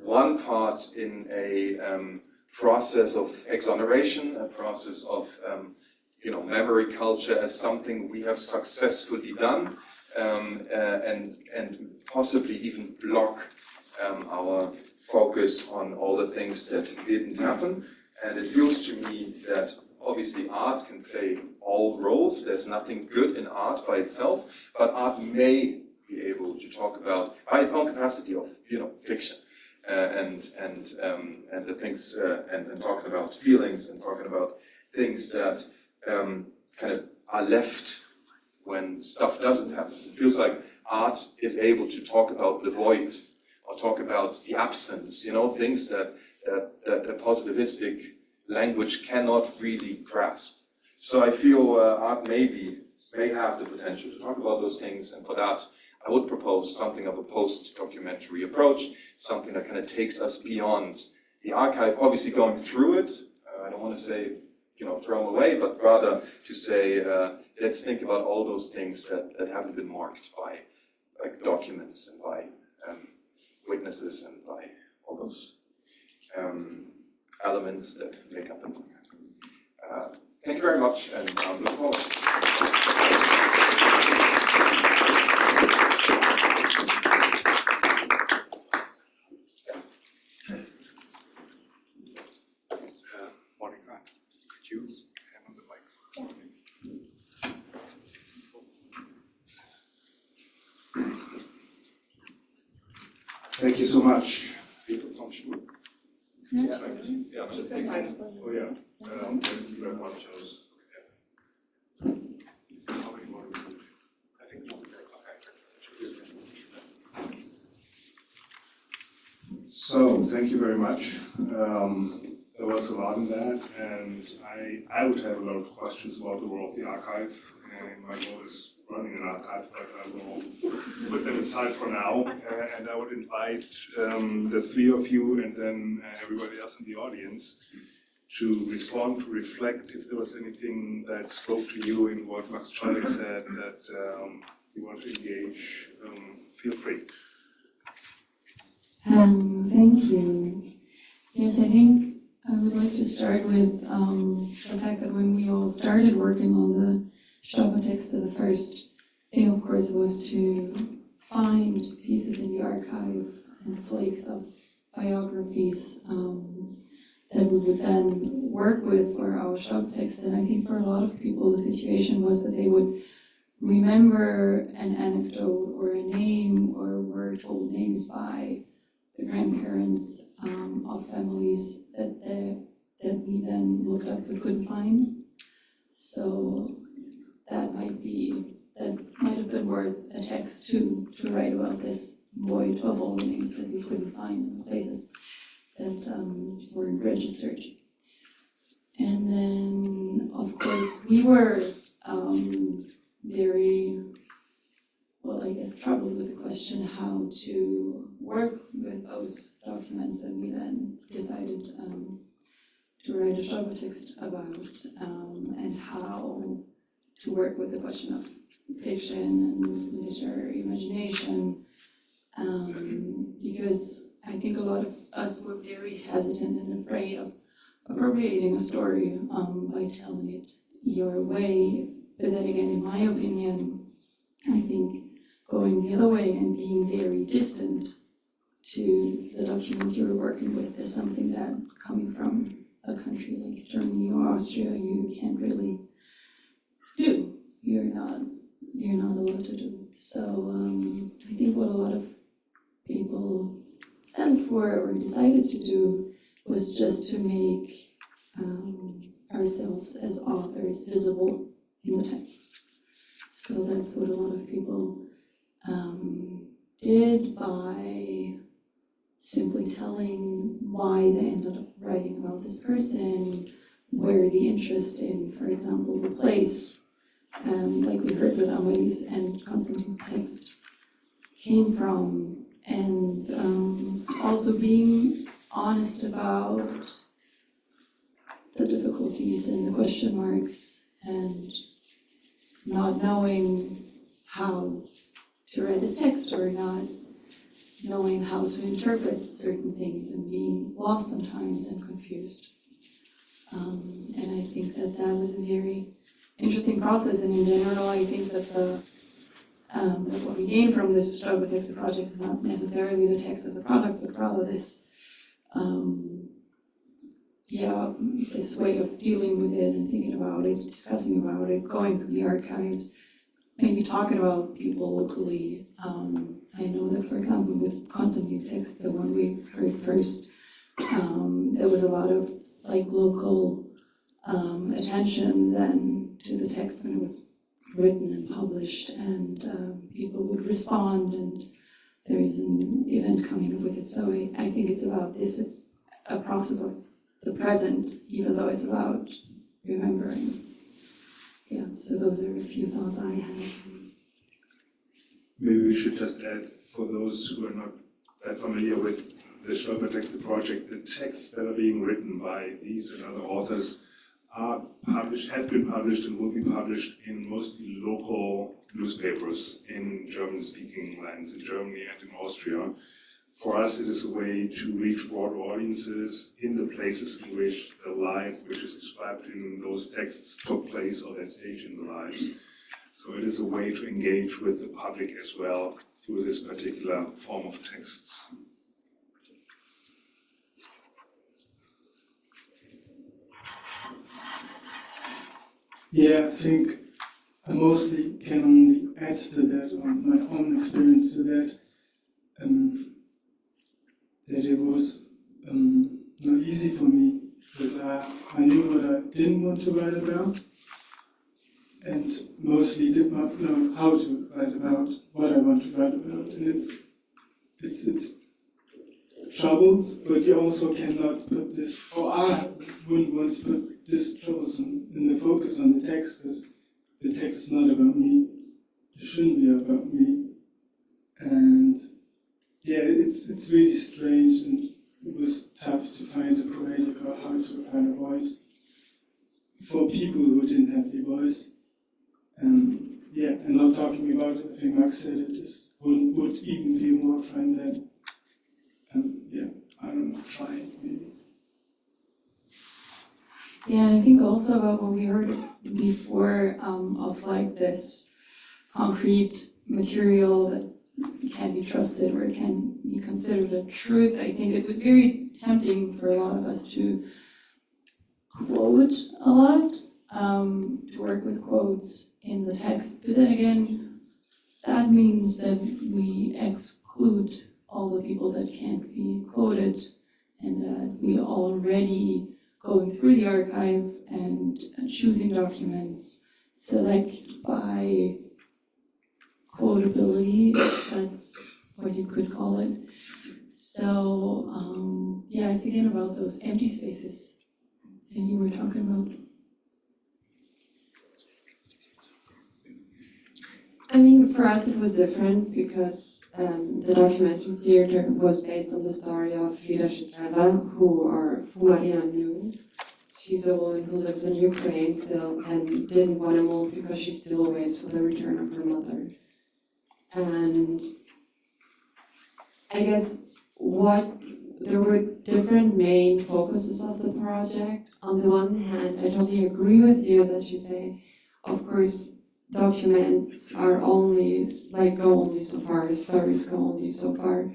one part in a process of exoneration, a process of memory culture as something we have successfully done, and possibly even block our focus on all the things that didn't happen. And it feels to me that obviously art can play all roles. There's nothing good in art by itself, but art may be able to talk about, by its own capacity of fiction, and the things, and talking about feelings and talking about things that kind of are left when stuff doesn't happen. It feels like art is able to talk about the void, or talk about the absence, things that a positivistic language cannot really grasp. So I feel art may have the potential to talk about those things, and for that I would propose something of a post-documentary approach, something that kind of takes us beyond the archive, obviously going through it. I don't want to say, throw them away, but rather to say, let's think about all those things that haven't been marked by documents and by witnesses and by all those elements that make up an archive. Thank you very much, and look forward. Monica, could you hand on the microphone, please? Thank you so much. Yeah, just take it. Oh, yeah. Thank you very much. How many more do we need? I think no. So, thank you very much. There was a lot in that, and I would have a lot of questions about the role of the archive. And my goal is running an archive, but I will put that aside for now. And I would invite the three of you and then everybody else in the audience to respond, to reflect if there was anything that spoke to you in what Max Czolek said that you want to engage. Feel free. Thank you. Yes, I think I would like to start with the fact that when we all started working on the Stolpertexte, the first thing, of course, was to find pieces in the archive and flakes of biographies that we would then work with for our Staatstext. And I think for a lot of people, the situation was that they would remember an anecdote or a name, or were told names by the grandparents of families that we then looked up but couldn't find. So that might have been worth a text to write about this void of all the names that we couldn't find in the places that weren't registered. And then, of course, we were very, well, I guess, troubled with the question how to work with those documents, and we then decided to write a Stolpertext about and how to work with the question of fiction and literary imagination, because I think a lot of us were very hesitant and afraid of appropriating a story by telling it your way. But then again, in my opinion, I think going the other way and being very distant to the document you're working with is something that, coming from a country like Germany or Austria, you can't really do. You're not allowed to do. So I think what a lot of people settled for or decided to do was just to make ourselves as authors visible in the text. So that's what a lot of people did by simply telling why they ended up writing about this person, where the interest in, for example, the place, like we heard with Amelie's and Konstantin's text, came from, and also being honest about the difficulties and the question marks, and not knowing how to write this text, or not knowing how to interpret certain things, and being lost sometimes and confused. And I think that was a very interesting process, and in general, I think that that what we gain from this Stolpertext project is not necessarily the text as a product, but rather this this way of dealing with it and thinking about it, discussing about it, going through the archives, maybe talking about people locally. I know that, for example, with Konstantin's text, the one we heard first, there was a lot of local attention then to the text when it was written and published, and people would respond, and there is an event coming up with it. So I think it's about this. It's a process of the present, even though it's about remembering. Yeah, so those are a few thoughts I have. Maybe we should just add, for those who are not that familiar with the Stolpertext project, the texts that are being written by these and other authors are published, have been published, and will be published in mostly local newspapers in German-speaking lands, in Germany and in Austria. For us, it is a way to reach broad audiences in the places in which the life which is described in those texts took place or that stage in the lives. So it is a way to engage with the public as well through this particular form of texts. Yeah, I think I mostly can only add to that, or my own experience to that, that it was not easy for me, because I knew what I didn't want to write about, and mostly did not know how to write about what I want to write about, and it's troubled, but you also cannot put this, or I wouldn't want to put this troublesome in the focus on the text, because the text is not about me, it shouldn't be about me, and yeah, it's really strange, and it was tough to find a poetic, or how to find a voice for people who didn't have the voice. Yeah, and not talking about it, I think Max said it, would even be more fun than, yeah, I don't know, trying maybe. Yeah, and I think also about what we heard before of this concrete material that can be trusted or can be considered a truth. I think it was very tempting for a lot of us to quote a lot, to work with quotes in the text, but then again, that means that we exclude all the people that can't be quoted, and that we already going through the archive and choosing documents select by quotability, if that's what you could call it. So yeah, it's again about those empty spaces that you were talking about. I mean, for us it was different because the documentary theater was based on the story of Frida Shikeva, who Maria knew. She's a woman who lives in Ukraine still and didn't want to move because she still waits for the return of her mother. And I guess there were different main focuses of the project. On the one hand, I totally agree with you that you say, of course, documents are only, go only so far, stories go only so far.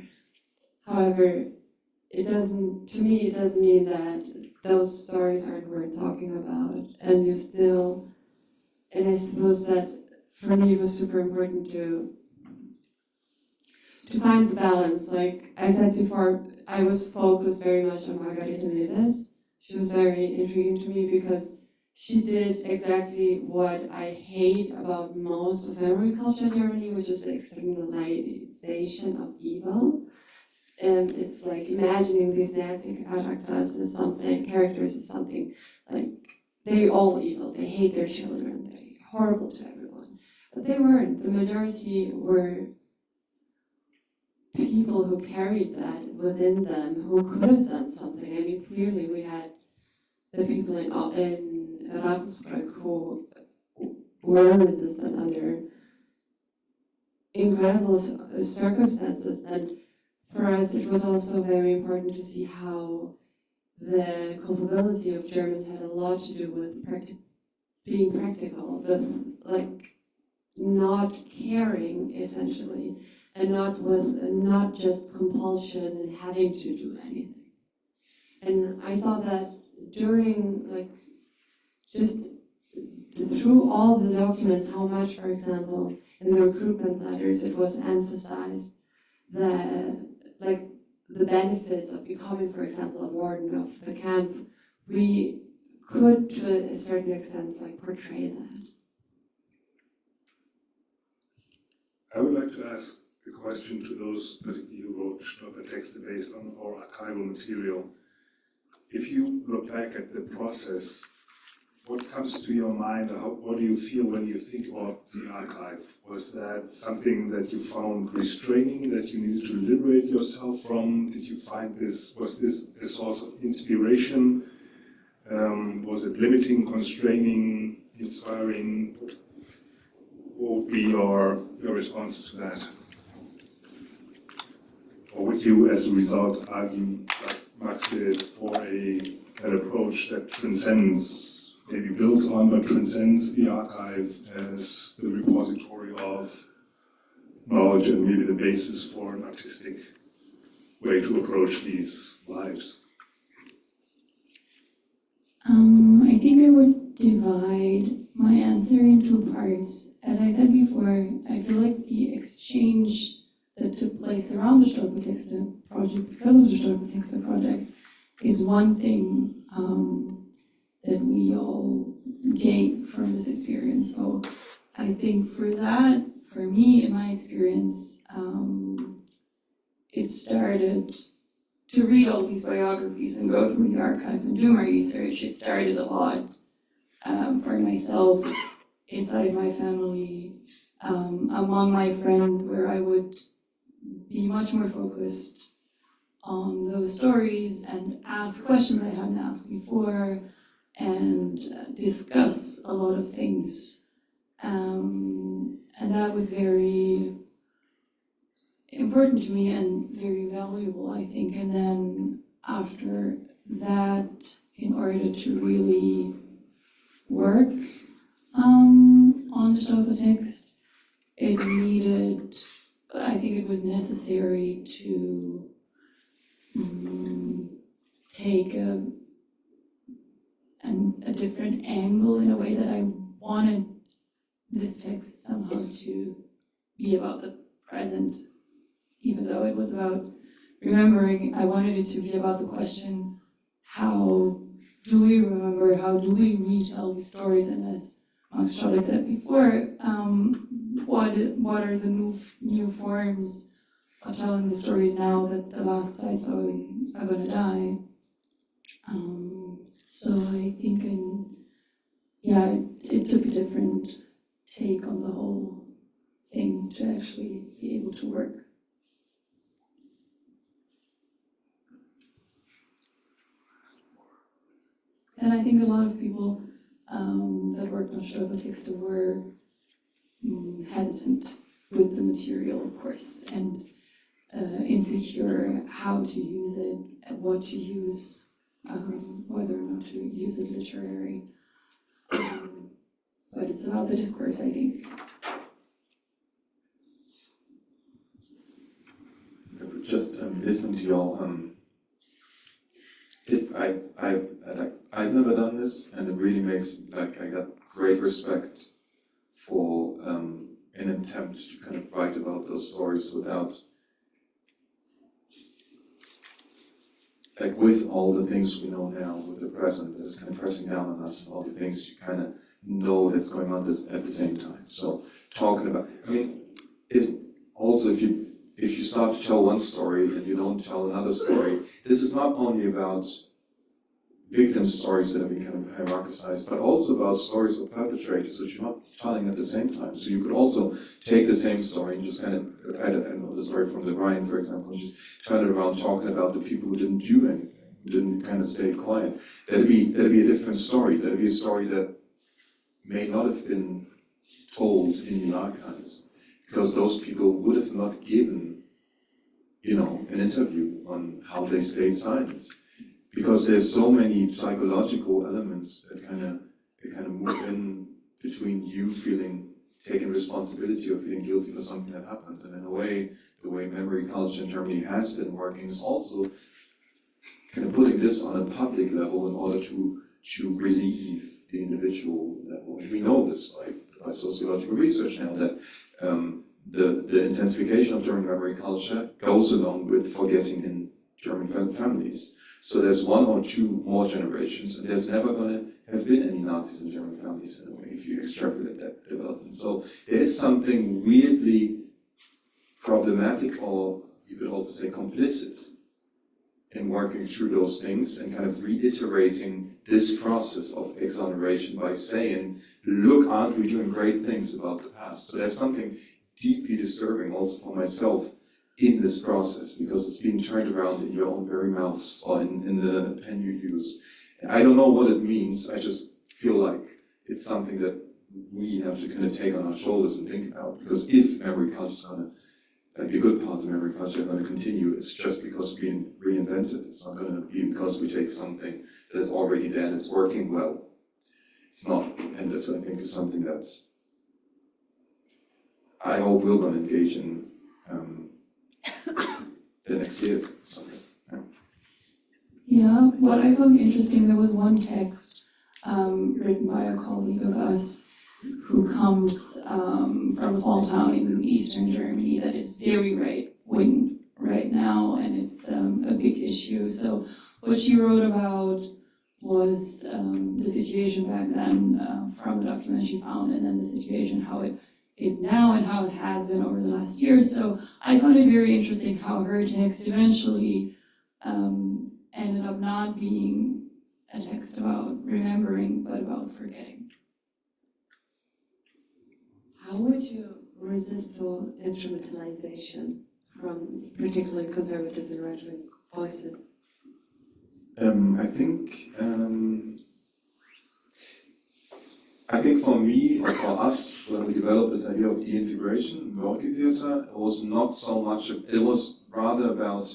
However, it doesn't mean that those stories aren't worth talking about. And I suppose that for me it was super important to find the balance. Like I said before, I was focused very much on Margarete Medes. She was very intriguing to me because she did exactly what I hate about most of memory culture in Germany, which is the externalization of evil. And it's like imagining these Nazi characters as something like they're all evil, they hate their children, they're horrible to everyone. But they weren't. The majority were people who carried that within them, who could have done something. I mean, clearly we had the people in Ravensbrück who were resistant under incredible circumstances, and for us it was also very important to see how the culpability of Germans had a lot to do with being practical, with like not caring essentially, and not just compulsion and having to do anything. And I thought that during just through all the documents, how much, for example, in the recruitment letters, it was emphasized the benefits of becoming, for example, a warden of the camp. We could, to a certain extent, portray that. I would like to ask the question to those, particularly who wrote Stoiber texts based on our archival material. If you look back at the process, what comes to your mind, or what do you feel when you think about the archive? Was that something that you found restraining, that you needed to liberate yourself from? Did you find was this a source of inspiration? Was it limiting, constraining, inspiring? What would be your response to that? Or would you, as a result, argue, like Max did, for an approach that transcends, maybe builds on, but transcends the archive as the repository of knowledge and maybe the basis for an artistic way to approach these lives? I think I would divide my answer in two parts. As I said before, I feel like the exchange that took place around the Stoiber-Texte project, because of the Stoiber-Texte project, is one thing that we all gain from this experience. So I think for that, for me, in my experience, it started to read all these biographies and go through the archive and do my research. It started a lot for myself, inside my family, among my friends, where I would be much more focused on those stories and ask questions I hadn't asked before and discuss a lot of things. And that was very important to me and very valuable, I think. And then after that, in order to really work on the Stoiber text, it needed I think it was necessary to take a different angle in a way that I wanted this text somehow to be about the present, even though it was about remembering. I wanted it to be about the question, how do we remember, how do we retell these stories, and as Max Scholle said before, what are the new forms of telling the stories now that the last sites are going to die? So I think, it took a different take on the whole thing to actually be able to work. And I think a lot of people that worked on Stolpertexte were hesitant with the material, of course, and insecure how to use it, what to use, whether or not to use it literary. But it's about the discourse, I think. Just listening to y'all, I've never done this, and it really makes, I got great respect for an attempt to kind of write about those stories without, with all the things we know now, with the present that's kind of pressing down on us, all the things you kind of know that's going on at the same time. So talking about, is also if you start to tell one story and you don't tell another story, this is not only about victim stories that have been kind of hierarchized, but also about stories of perpetrators, which you're not telling at the same time. So you could also take the same story and just kind of, I don't know, the story from the Rhine, for example, and just turn it around talking about the people who didn't do anything, who didn't kind of stay quiet. That'd be a different story. That'd be a story that may not have been told in the archives, because those people would have not given, an interview on how they stayed silent. Because there's so many psychological elements that kind of move in between you taking responsibility or feeling guilty for something that happened. And in a way, the way memory culture in Germany has been working is also kind of putting this on a public level in order to relieve the individual level. And we know this by sociological research now that the intensification of German memory culture goes along with forgetting in German families. So there's one or two more generations, and there's never going to have been any Nazis in German families in a way, if you extrapolate that development. So there is something weirdly problematic, or you could also say complicit, in working through those things and kind of reiterating this process of exoneration by saying, look, aren't we doing great things about the past? So there's something deeply disturbing also for myself in this process, because it's being turned around in your own very mouths or in the pen you use. And I don't know what it means, I just feel like it's something that we have to kind of take on our shoulders and think about, because if memory culture is going to, the good parts of memory culture are going to continue, it's just because we reinvented. It's not going to be because we take something that is already there and it's working well. It's not, and this I think is something that I hope we're going to engage in the next years. Something. Yeah, what I found interesting, there was one text written by a colleague of us who comes from a small town in eastern Germany that is very right-wing right now, and it's a big issue. So what she wrote about was the situation back then from the document she found, and then the situation how it is now and how it has been over the last year. So I found it very interesting how her text eventually ended up not being a text about remembering, but about forgetting. How would you resist all instrumentalization from particularly conservative and right-wing voices? I think for me, or for us, when we developed this idea of de-integration, Gorky Theater, it was not so much, it was rather about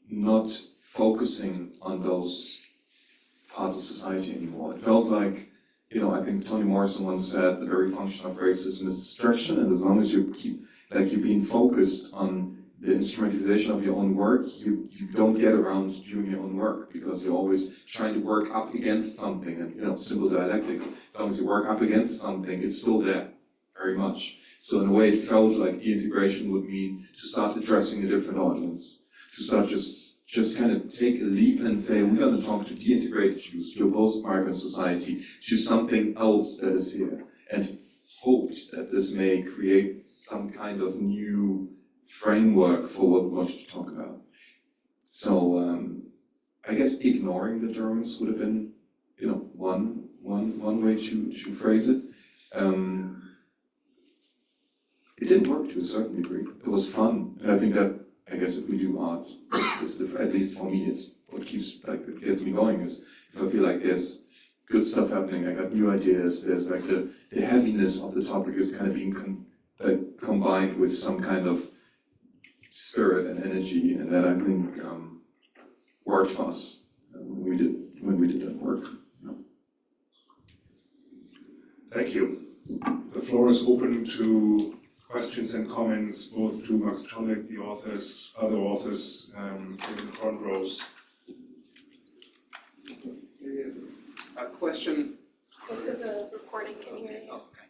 not focusing on those parts of society anymore. It felt like, I think Toni Morrison once said, the very function of racism is distraction, and as long as you keep, like you're being focused on the instrumentalization of your own work, you don't get around doing your own work because you're always trying to work up against something. And simple dialectics, as long as you work up against something, it's still there, very much. So in a way, it felt like de-integration would mean to start addressing a different audience, to start just kind of take a leap and say, we're going to talk to de-integrated Jews, to a post-migrant society, to something else that is here, and hoped that this may create some kind of new framework for what we wanted to talk about. So I guess ignoring the Germans would have been, one way to phrase it. It didn't work to a certain degree. It was fun, and I think that, I guess, if we do art, at least for me, it's what gets me going. Is if I feel like there's good stuff happening, I got new ideas. There's like the heaviness of the topic is kind of being combined with some kind of spirit and energy, and that I think worked for us when we did that work. Thank you. The floor is open to questions and comments, both to Max Czolek, the authors, other authors in the front rows. A question. Most of the recording can hear you. Okay.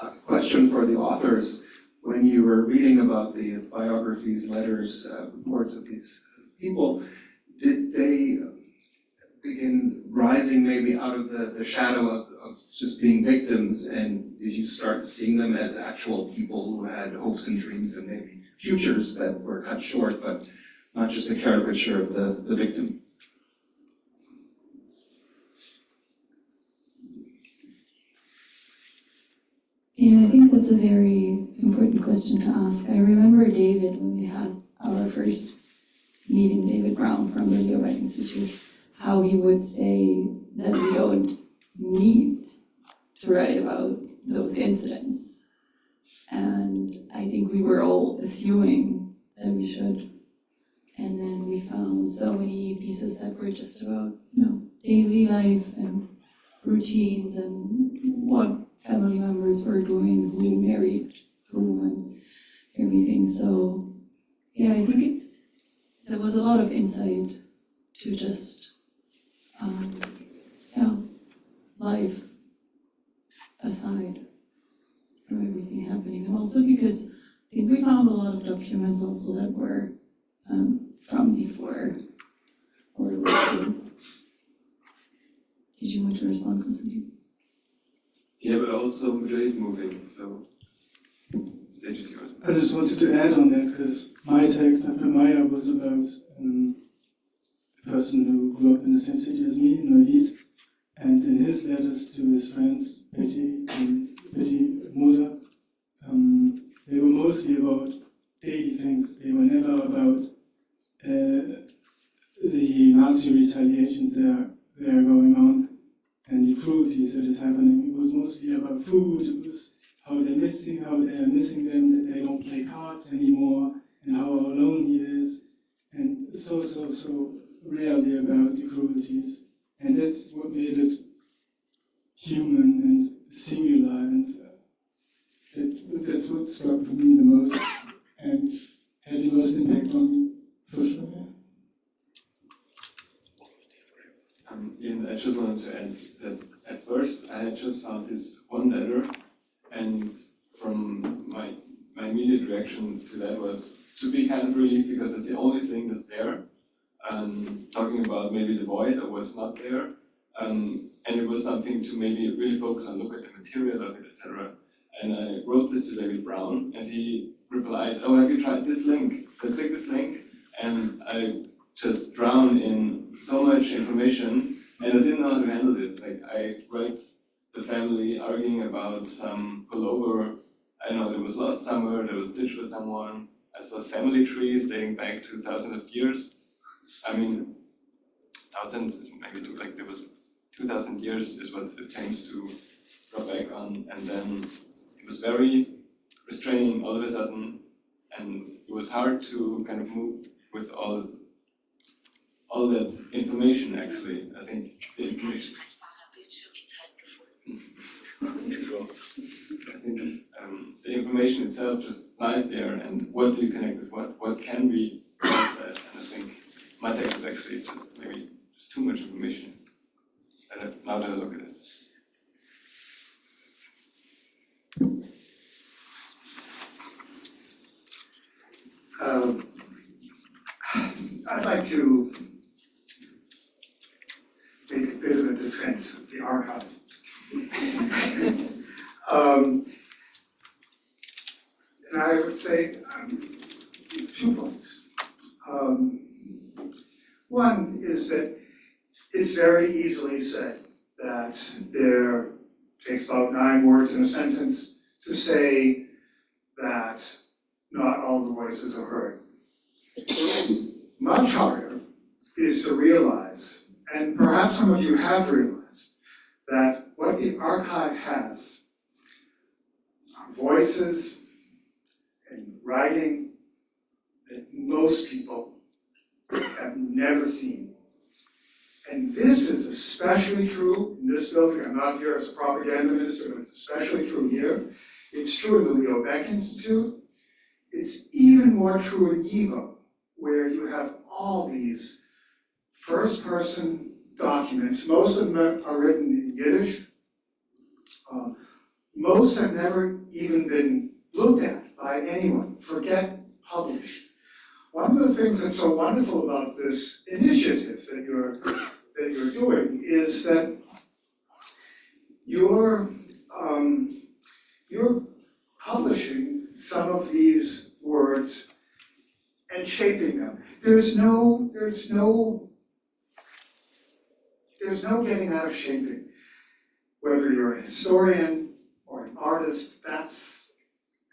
A question for the authors. When you were reading about the biographies, letters, reports of these people, did they begin rising maybe out of the shadow of just being victims, and did you start seeing them as actual people who had hopes and dreams and maybe futures that were cut short, but not just a caricature of the victim? Yeah, I think that's a very important question to ask. I remember David, when we had our first meeting, David Brown from the Leo Baeck Institute, how he would say that we don't need to write about those incidents. And I think we were all assuming that we should. And then we found so many pieces that were just about, daily life and routines and what family members were doing, who married who, and everything. So, yeah, I think there was a lot of insight to just, life aside from everything happening. And also because I think we found a lot of documents also that were from before World War II. Did you want to respond, Konstantin? Yeah, but also Mujahid moving, so stage is yours. I just wanted to add on that, because my text, After Maya, was about a person who grew up in the same city as me, Novid, and in his letters to his friends, Betty and Betty Moser, they were mostly about daily things. They were never about the Nazi retaliations that are going on and the cruelties that is happening. It was mostly about food. It was how they are missing them, that they don't play cards anymore, and how alone he is, and so rarely about the cruelties. And that's what made it human and singular, and that's what struck me the most and had the most impact on me, for sure. And I just wanted to add that at first I had just found this one letter, and from my immediate reaction to that was to be kind of relieved, because it's the only thing that's there, talking about maybe the void or what's not there, and it was something to maybe really focus on, look at the material of it, etc. And I wrote this to David Brown, and he replied, "Oh, have you tried this link? So click this link," and I just drowned in so much information, and I didn't know how to handle this. Like, I read the family arguing about some pullover, I don't know, it was lost somewhere, there was ditched with someone. I saw family trees dating back to thousands of years. I mean, thousands, maybe there was 2,000 years is what it comes to draw back on, and then it was very restraining all of a sudden, and it was hard to kind of move with all that information. Actually, I think it's the information. I think the information itself just lies there, and what do you connect with what can be said? And I think my text is actually just maybe just too much information. Now that I look at it. I'd like to make a bit of a defense of the archive. And I would say a few points. One is that it's very easily said that there takes about 9 words in a sentence to say that not all the voices are heard. Much harder is to realize, and perhaps some of you have realized, that what the archive has are voices and writing that most people have never seen. And this is especially true in this building. I'm not here as a propaganda minister, but it's especially true here. It's true in the Leo Baeck Institute. It's even more true in YIVO, where you have all these first-person documents. Most of them are written in Yiddish. Most have never even been looked at by anyone, forget published. One of the things that's so wonderful about this initiative that you're doing is that you're publishing some of these words and shaping them. There's no getting out of shaping. Whether you're a historian or an artist, that's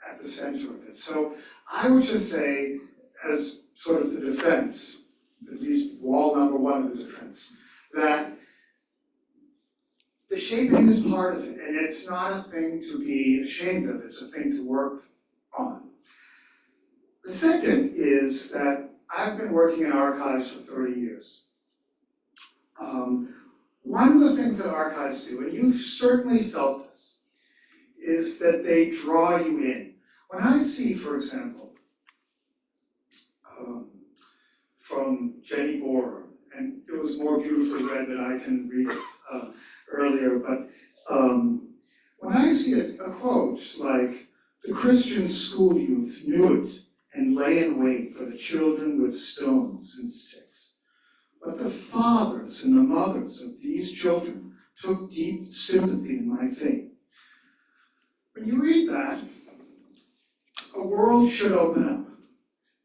at the center of it. So I would just say, as sort of the defense, at least wall number 1 of the defense, that the shaping is part of it, and it's not a thing to be ashamed of, it's a thing to work on. The second is that I've been working in archives for 30 years. One of the things that archives do, and you've certainly felt this, is that they draw you in. When I see, for example, from Jenny Borer, and it was more beautifully read than I can read it earlier, but when I see a quote like, "The Christian school youth knew it and lay in wait for the children with stones and sticks. But the fathers and the mothers of these children took deep sympathy in my fate." When you read that, a world should open up.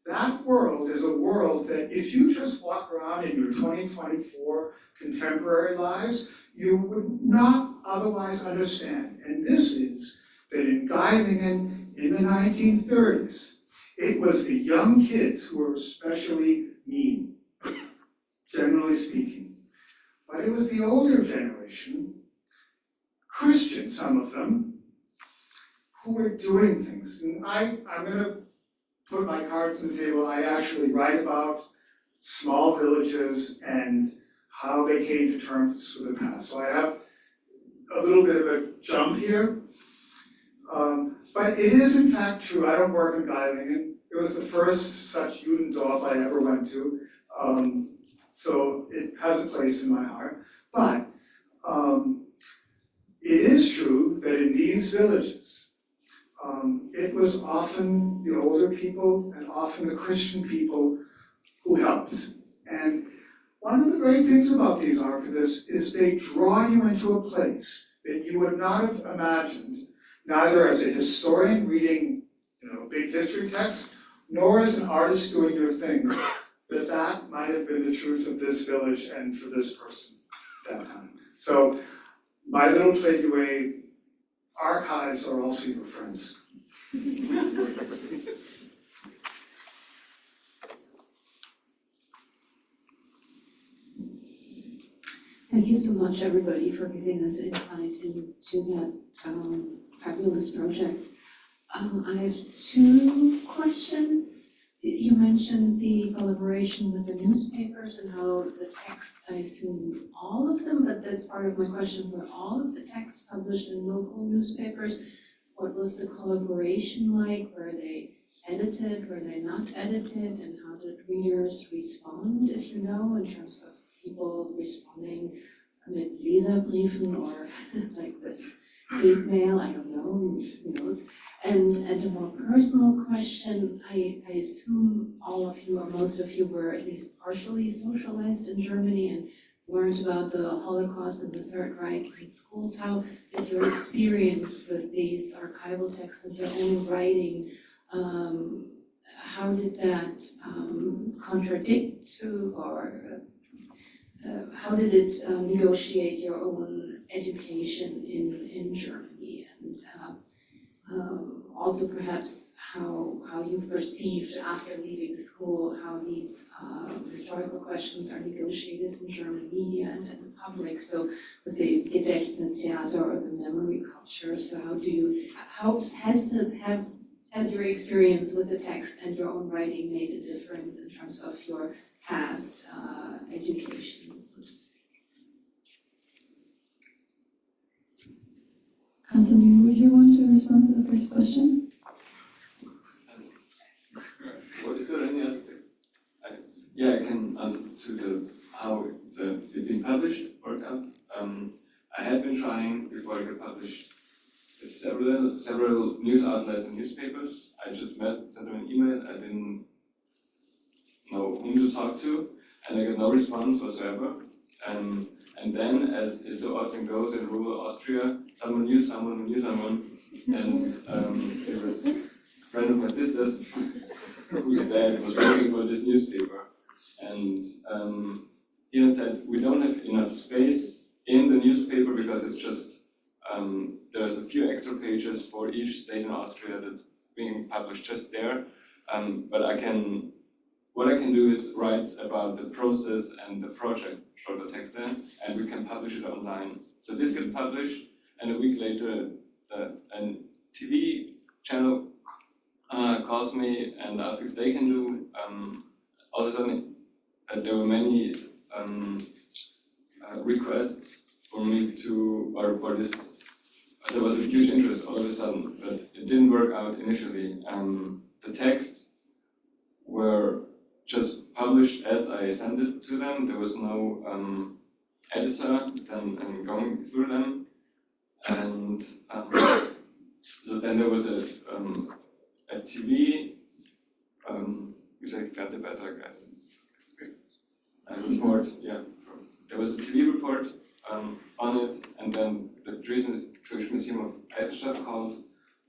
That world is a world that if you just walk around in your 2024 contemporary lives, you would not otherwise understand. And this is that in Geilingen in the 1930s, it was the young kids who were especially mean, generally speaking. But it was the older generation, Christian, some of them, who were doing things. And I'm gonna put my cards on the table. I actually write about small villages and how they came to terms with the past. So I have a little bit of a jump here. But it is in fact true. I don't work in Geilingen. It was the first such Judendorf I ever went to. So it has a place in my heart. But it is true that in these villages, it was often the older people and often the Christian people who helped. And one of the great things about these archivists is they draw you into a place that you would not have imagined, neither as a historian reading, big history texts, nor as an artist doing your thing, that might have been the truth of this village and for this person at that time. So my little plaidoyer, archives are also your friends. Thank you so much, everybody, for giving us insight into that fabulous project. I have 2 questions. You mentioned the collaboration with the newspapers and how the texts, I assume all of them, but that's part of my question, were all of the texts published in local newspapers, what was the collaboration like? Were they edited, were they not edited, and how did readers respond, if you know, in terms of people responding mit Leserbriefen or like this hate mail, I don't know, who knows. And a more personal question, I assume all of you or most of you were at least partially socialized in Germany and learned about the Holocaust and the Third Reich in schools. How did your experience with these archival texts and your own writing, how did that contradict to, or how did it negotiate your own education in Germany? And also perhaps how you've perceived after leaving school, how these historical questions are negotiated in German media and in the public. So with the Gedächtnistheater or the memory culture, so how has your experience with the text and your own writing made a difference in terms of your past education, so to speak? Konstantin, would you want to respond to the first question? What is there any other things? I can answer to how it's been published, worked out. I had been trying before I got published with several news outlets and newspapers. I just sent them an email. I didn't know whom to talk to, and I got no response whatsoever. And then, as it so often goes in rural Austria, someone knew someone who knew someone, and it was a friend of my sister's whose dad was working for this newspaper. And he then said, we don't have enough space in the newspaper because it's just, there's a few extra pages for each state in Austria that's being published just there. But what I can do is write about the process and the project, shorter text there, and we can publish it online. So this gets published, and a week later, a TV channel calls me and asks if they can do. All of a sudden, there were many requests for me to, or for this. There was a huge interest all of a sudden, but it didn't work out initially. The texts were just published as I sent it to them. There was no editor then going through them, and so then there was a TV, wie sage ich, Fernsehbeitrag, a report, yeah. There was a TV report on it, and then the Jewish Museum of Eisenstadt called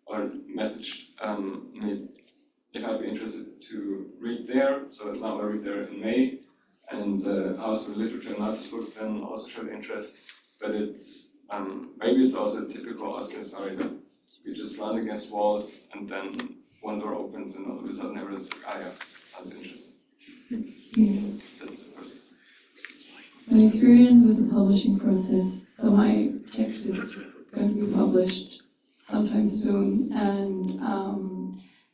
or messaged me if I'd be interested to read there. So now I read there in May, and the House of Literature in Augsburg then also showed interest, but it's maybe it's also a typical Austrian story that we just run against walls and then one door opens and all of a sudden everyone's like, yeah, sounds interesting. Yeah. That's the first. My experience with the publishing process, so my text is going to be published sometime soon, and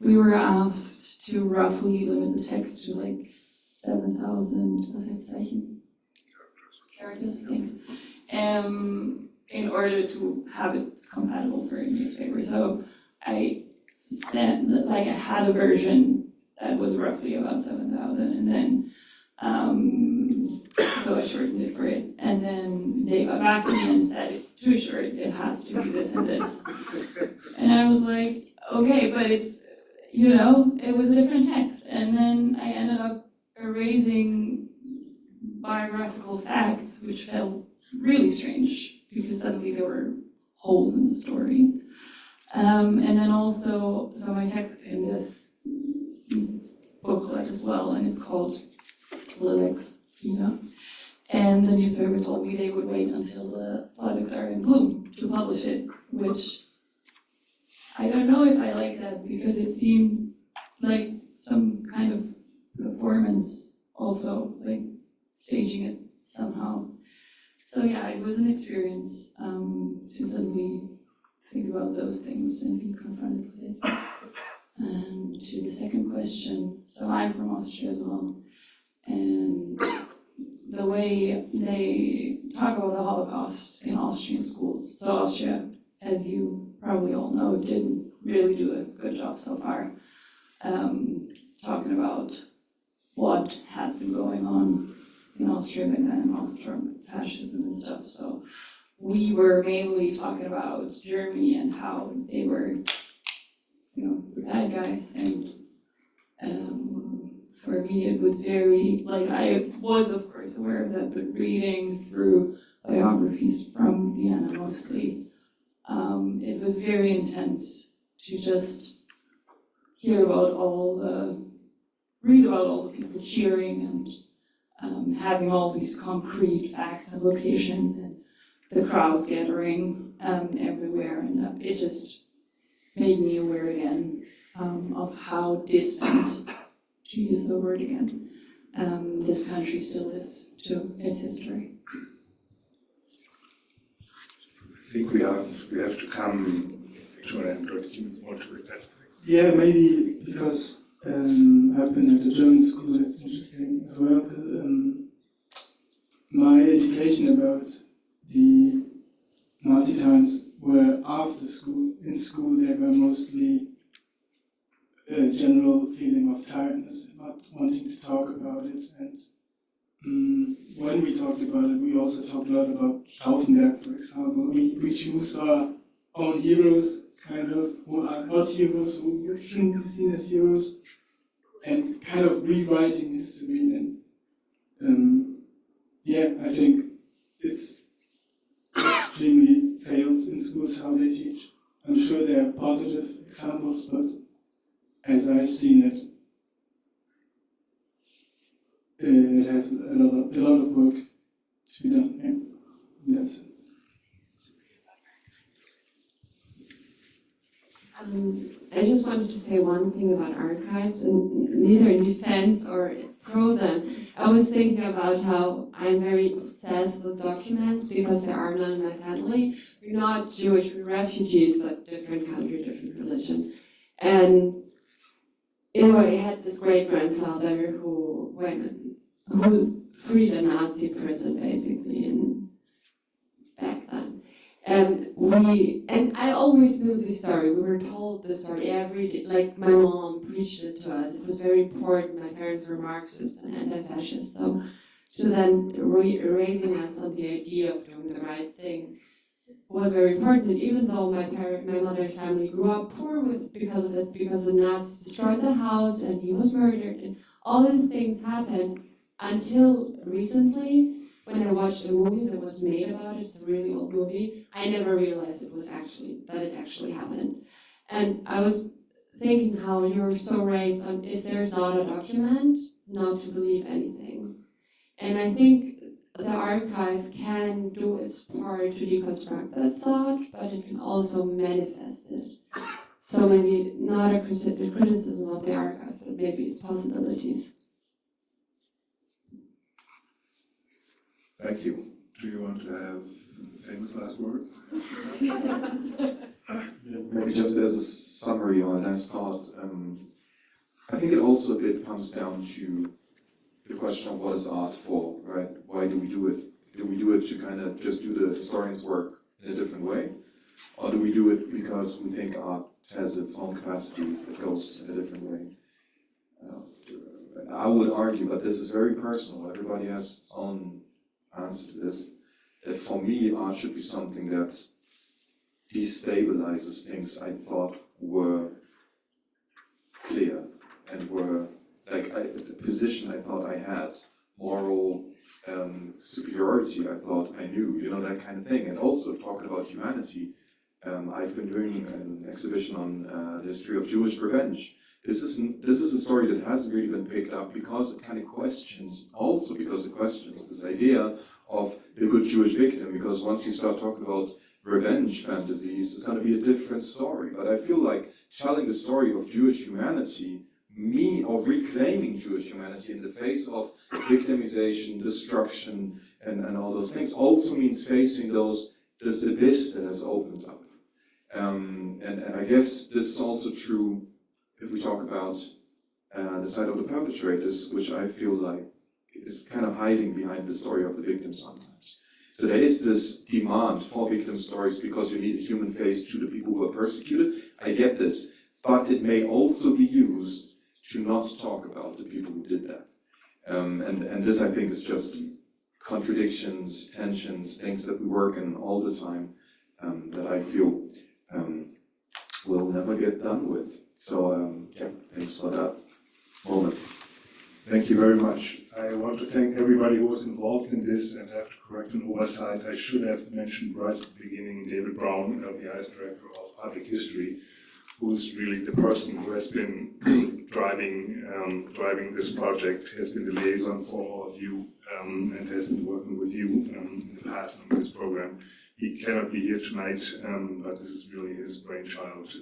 we were asked to roughly limit the text to like 7,000 characters, thanks, in order to have it compatible for a newspaper. So I I had a version that was roughly about 7,000, and then so I shortened it for it, and then they got back to me and said it's too short, it has to be this and this. And I was like, okay, but it's, it was a different text. And then I ended up erasing biographical facts, which felt really strange because suddenly there were holes in the story. And then also, so my text is in this booklet as well, and it's called Lilacs, And the newspaper told me they would wait until the lilacs are in bloom to publish it, which I don't know if I like that because it seemed like some kind of performance also, like staging it somehow. So yeah, it was an experience to suddenly think about those things and be confronted with it. And to the second question, so I'm from Austria as well, and the way they talk about the Holocaust in Austrian schools. So Austria, as you probably all know, didn't really do a good job so far. Talking about what had been going on in Austria back then, Austrian fascism and stuff. So we were mainly talking about Germany and how they were, the bad guys. And for me, it was very, like, I was of course aware of that, but reading through biographies from Vienna mostly, it was very intense to just read about all the people cheering and having all these concrete facts and locations and the crowds gathering everywhere, and it just made me aware again of how distant, to use the word again, this country still is to its history. I think we have to come to an end, or did you want to read that? Yeah, maybe because I've been at a German school, it's interesting as well. My education about the Nazi times were after school. In school, they were mostly a general feeling of tiredness, not wanting to talk about it. And when we talked about it, we also talked a lot about Stauffenberg, for example. We choose our own heroes, kind of, who are not heroes, who shouldn't be seen as heroes, and kind of rewriting history. And I think it's extremely failed in schools how they teach. I'm sure there are positive examples, but as I've seen it, it has a lot of work to be done in that sense. I just wanted to say one thing about archives, and neither in defense or pro them. I was thinking about how I'm very obsessed with documents because there are none in my family. We're not Jewish, we're refugees, but different country, different religion. And I had this great grandfather who freed a Nazi prison basically back then. And I always knew the story. We were told the story every day. Like my mom preached it to us. It was very important. My parents were Marxists and anti-fascists. So to them raising us on the idea of doing the right thing was very important. And even though my mother's family grew up poor because of it, because the Nazis destroyed the house and he was murdered and all these things happened until recently. When I watched a movie that was made about it, it's a really old movie, I never realized that it actually happened. And I was thinking how you're so raised on, if there's not a document, not to believe anything. And I think the archive can do its part to deconstruct that thought, but it can also manifest it. So maybe not a criticism of the archive, but maybe its possibilities. Thank you. Do you want to have a famous last word? Maybe just as a summary or a last thought, I think it also a bit comes down to the question of what is art for, right? Why do we do it? Do we do it to kind of just do the historian's work in a different way? Or do we do it because we think art has its own capacity that goes in a different way? I would argue, but this is very personal, everybody has its own answer to this, that for me art should be something that destabilizes things I thought were clear and were like the position I thought I had, moral superiority I thought I knew, that kind of thing. And also talking about humanity, I've been doing an exhibition on the history of Jewish revenge. This is a story that hasn't really been picked up because it kind of questions this idea of the good Jewish victim, because once you start talking about revenge fantasies, it's going to be a different story. But I feel like telling the story of Jewish humanity, or reclaiming Jewish humanity in the face of victimization, destruction, and all those things, also means facing this abyss that has opened up. And I guess this is also true if we talk about the side of the perpetrators, which I feel like is kind of hiding behind the story of the victim sometimes. So there is this demand for victim stories because you need a human face to the people who are persecuted. I get this, but it may also be used to not talk about the people who did that. And this, I think, is just contradictions, tensions, things that we work in all the time that I feel we'll never get done with. So, yeah, thanks for that moment. Thank you very much. I want to thank everybody who was involved in this, and I have to correct an oversight. I should have mentioned right at the beginning David Brown, LBI's Director of Public History, who's really the person who has been driving this project, has been the liaison for all of you, and has been working with you in the past on this program. He cannot be here tonight, but this is really his brainchild,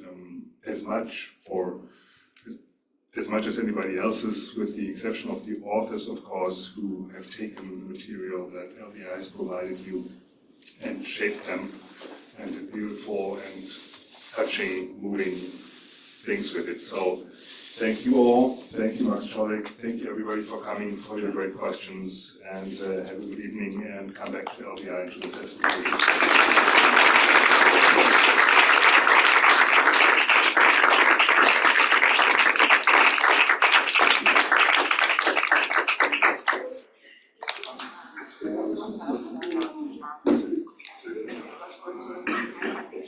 as much as anybody else's, with the exception of the authors, of course, who have taken the material that LBI has provided you and shaped them, and did beautiful and touching, moving things with it. So thank you all. Thank you, Max Czolek. Thank you, everybody, for coming, for your great questions, and have a good evening, and come back to LBI and to the certification.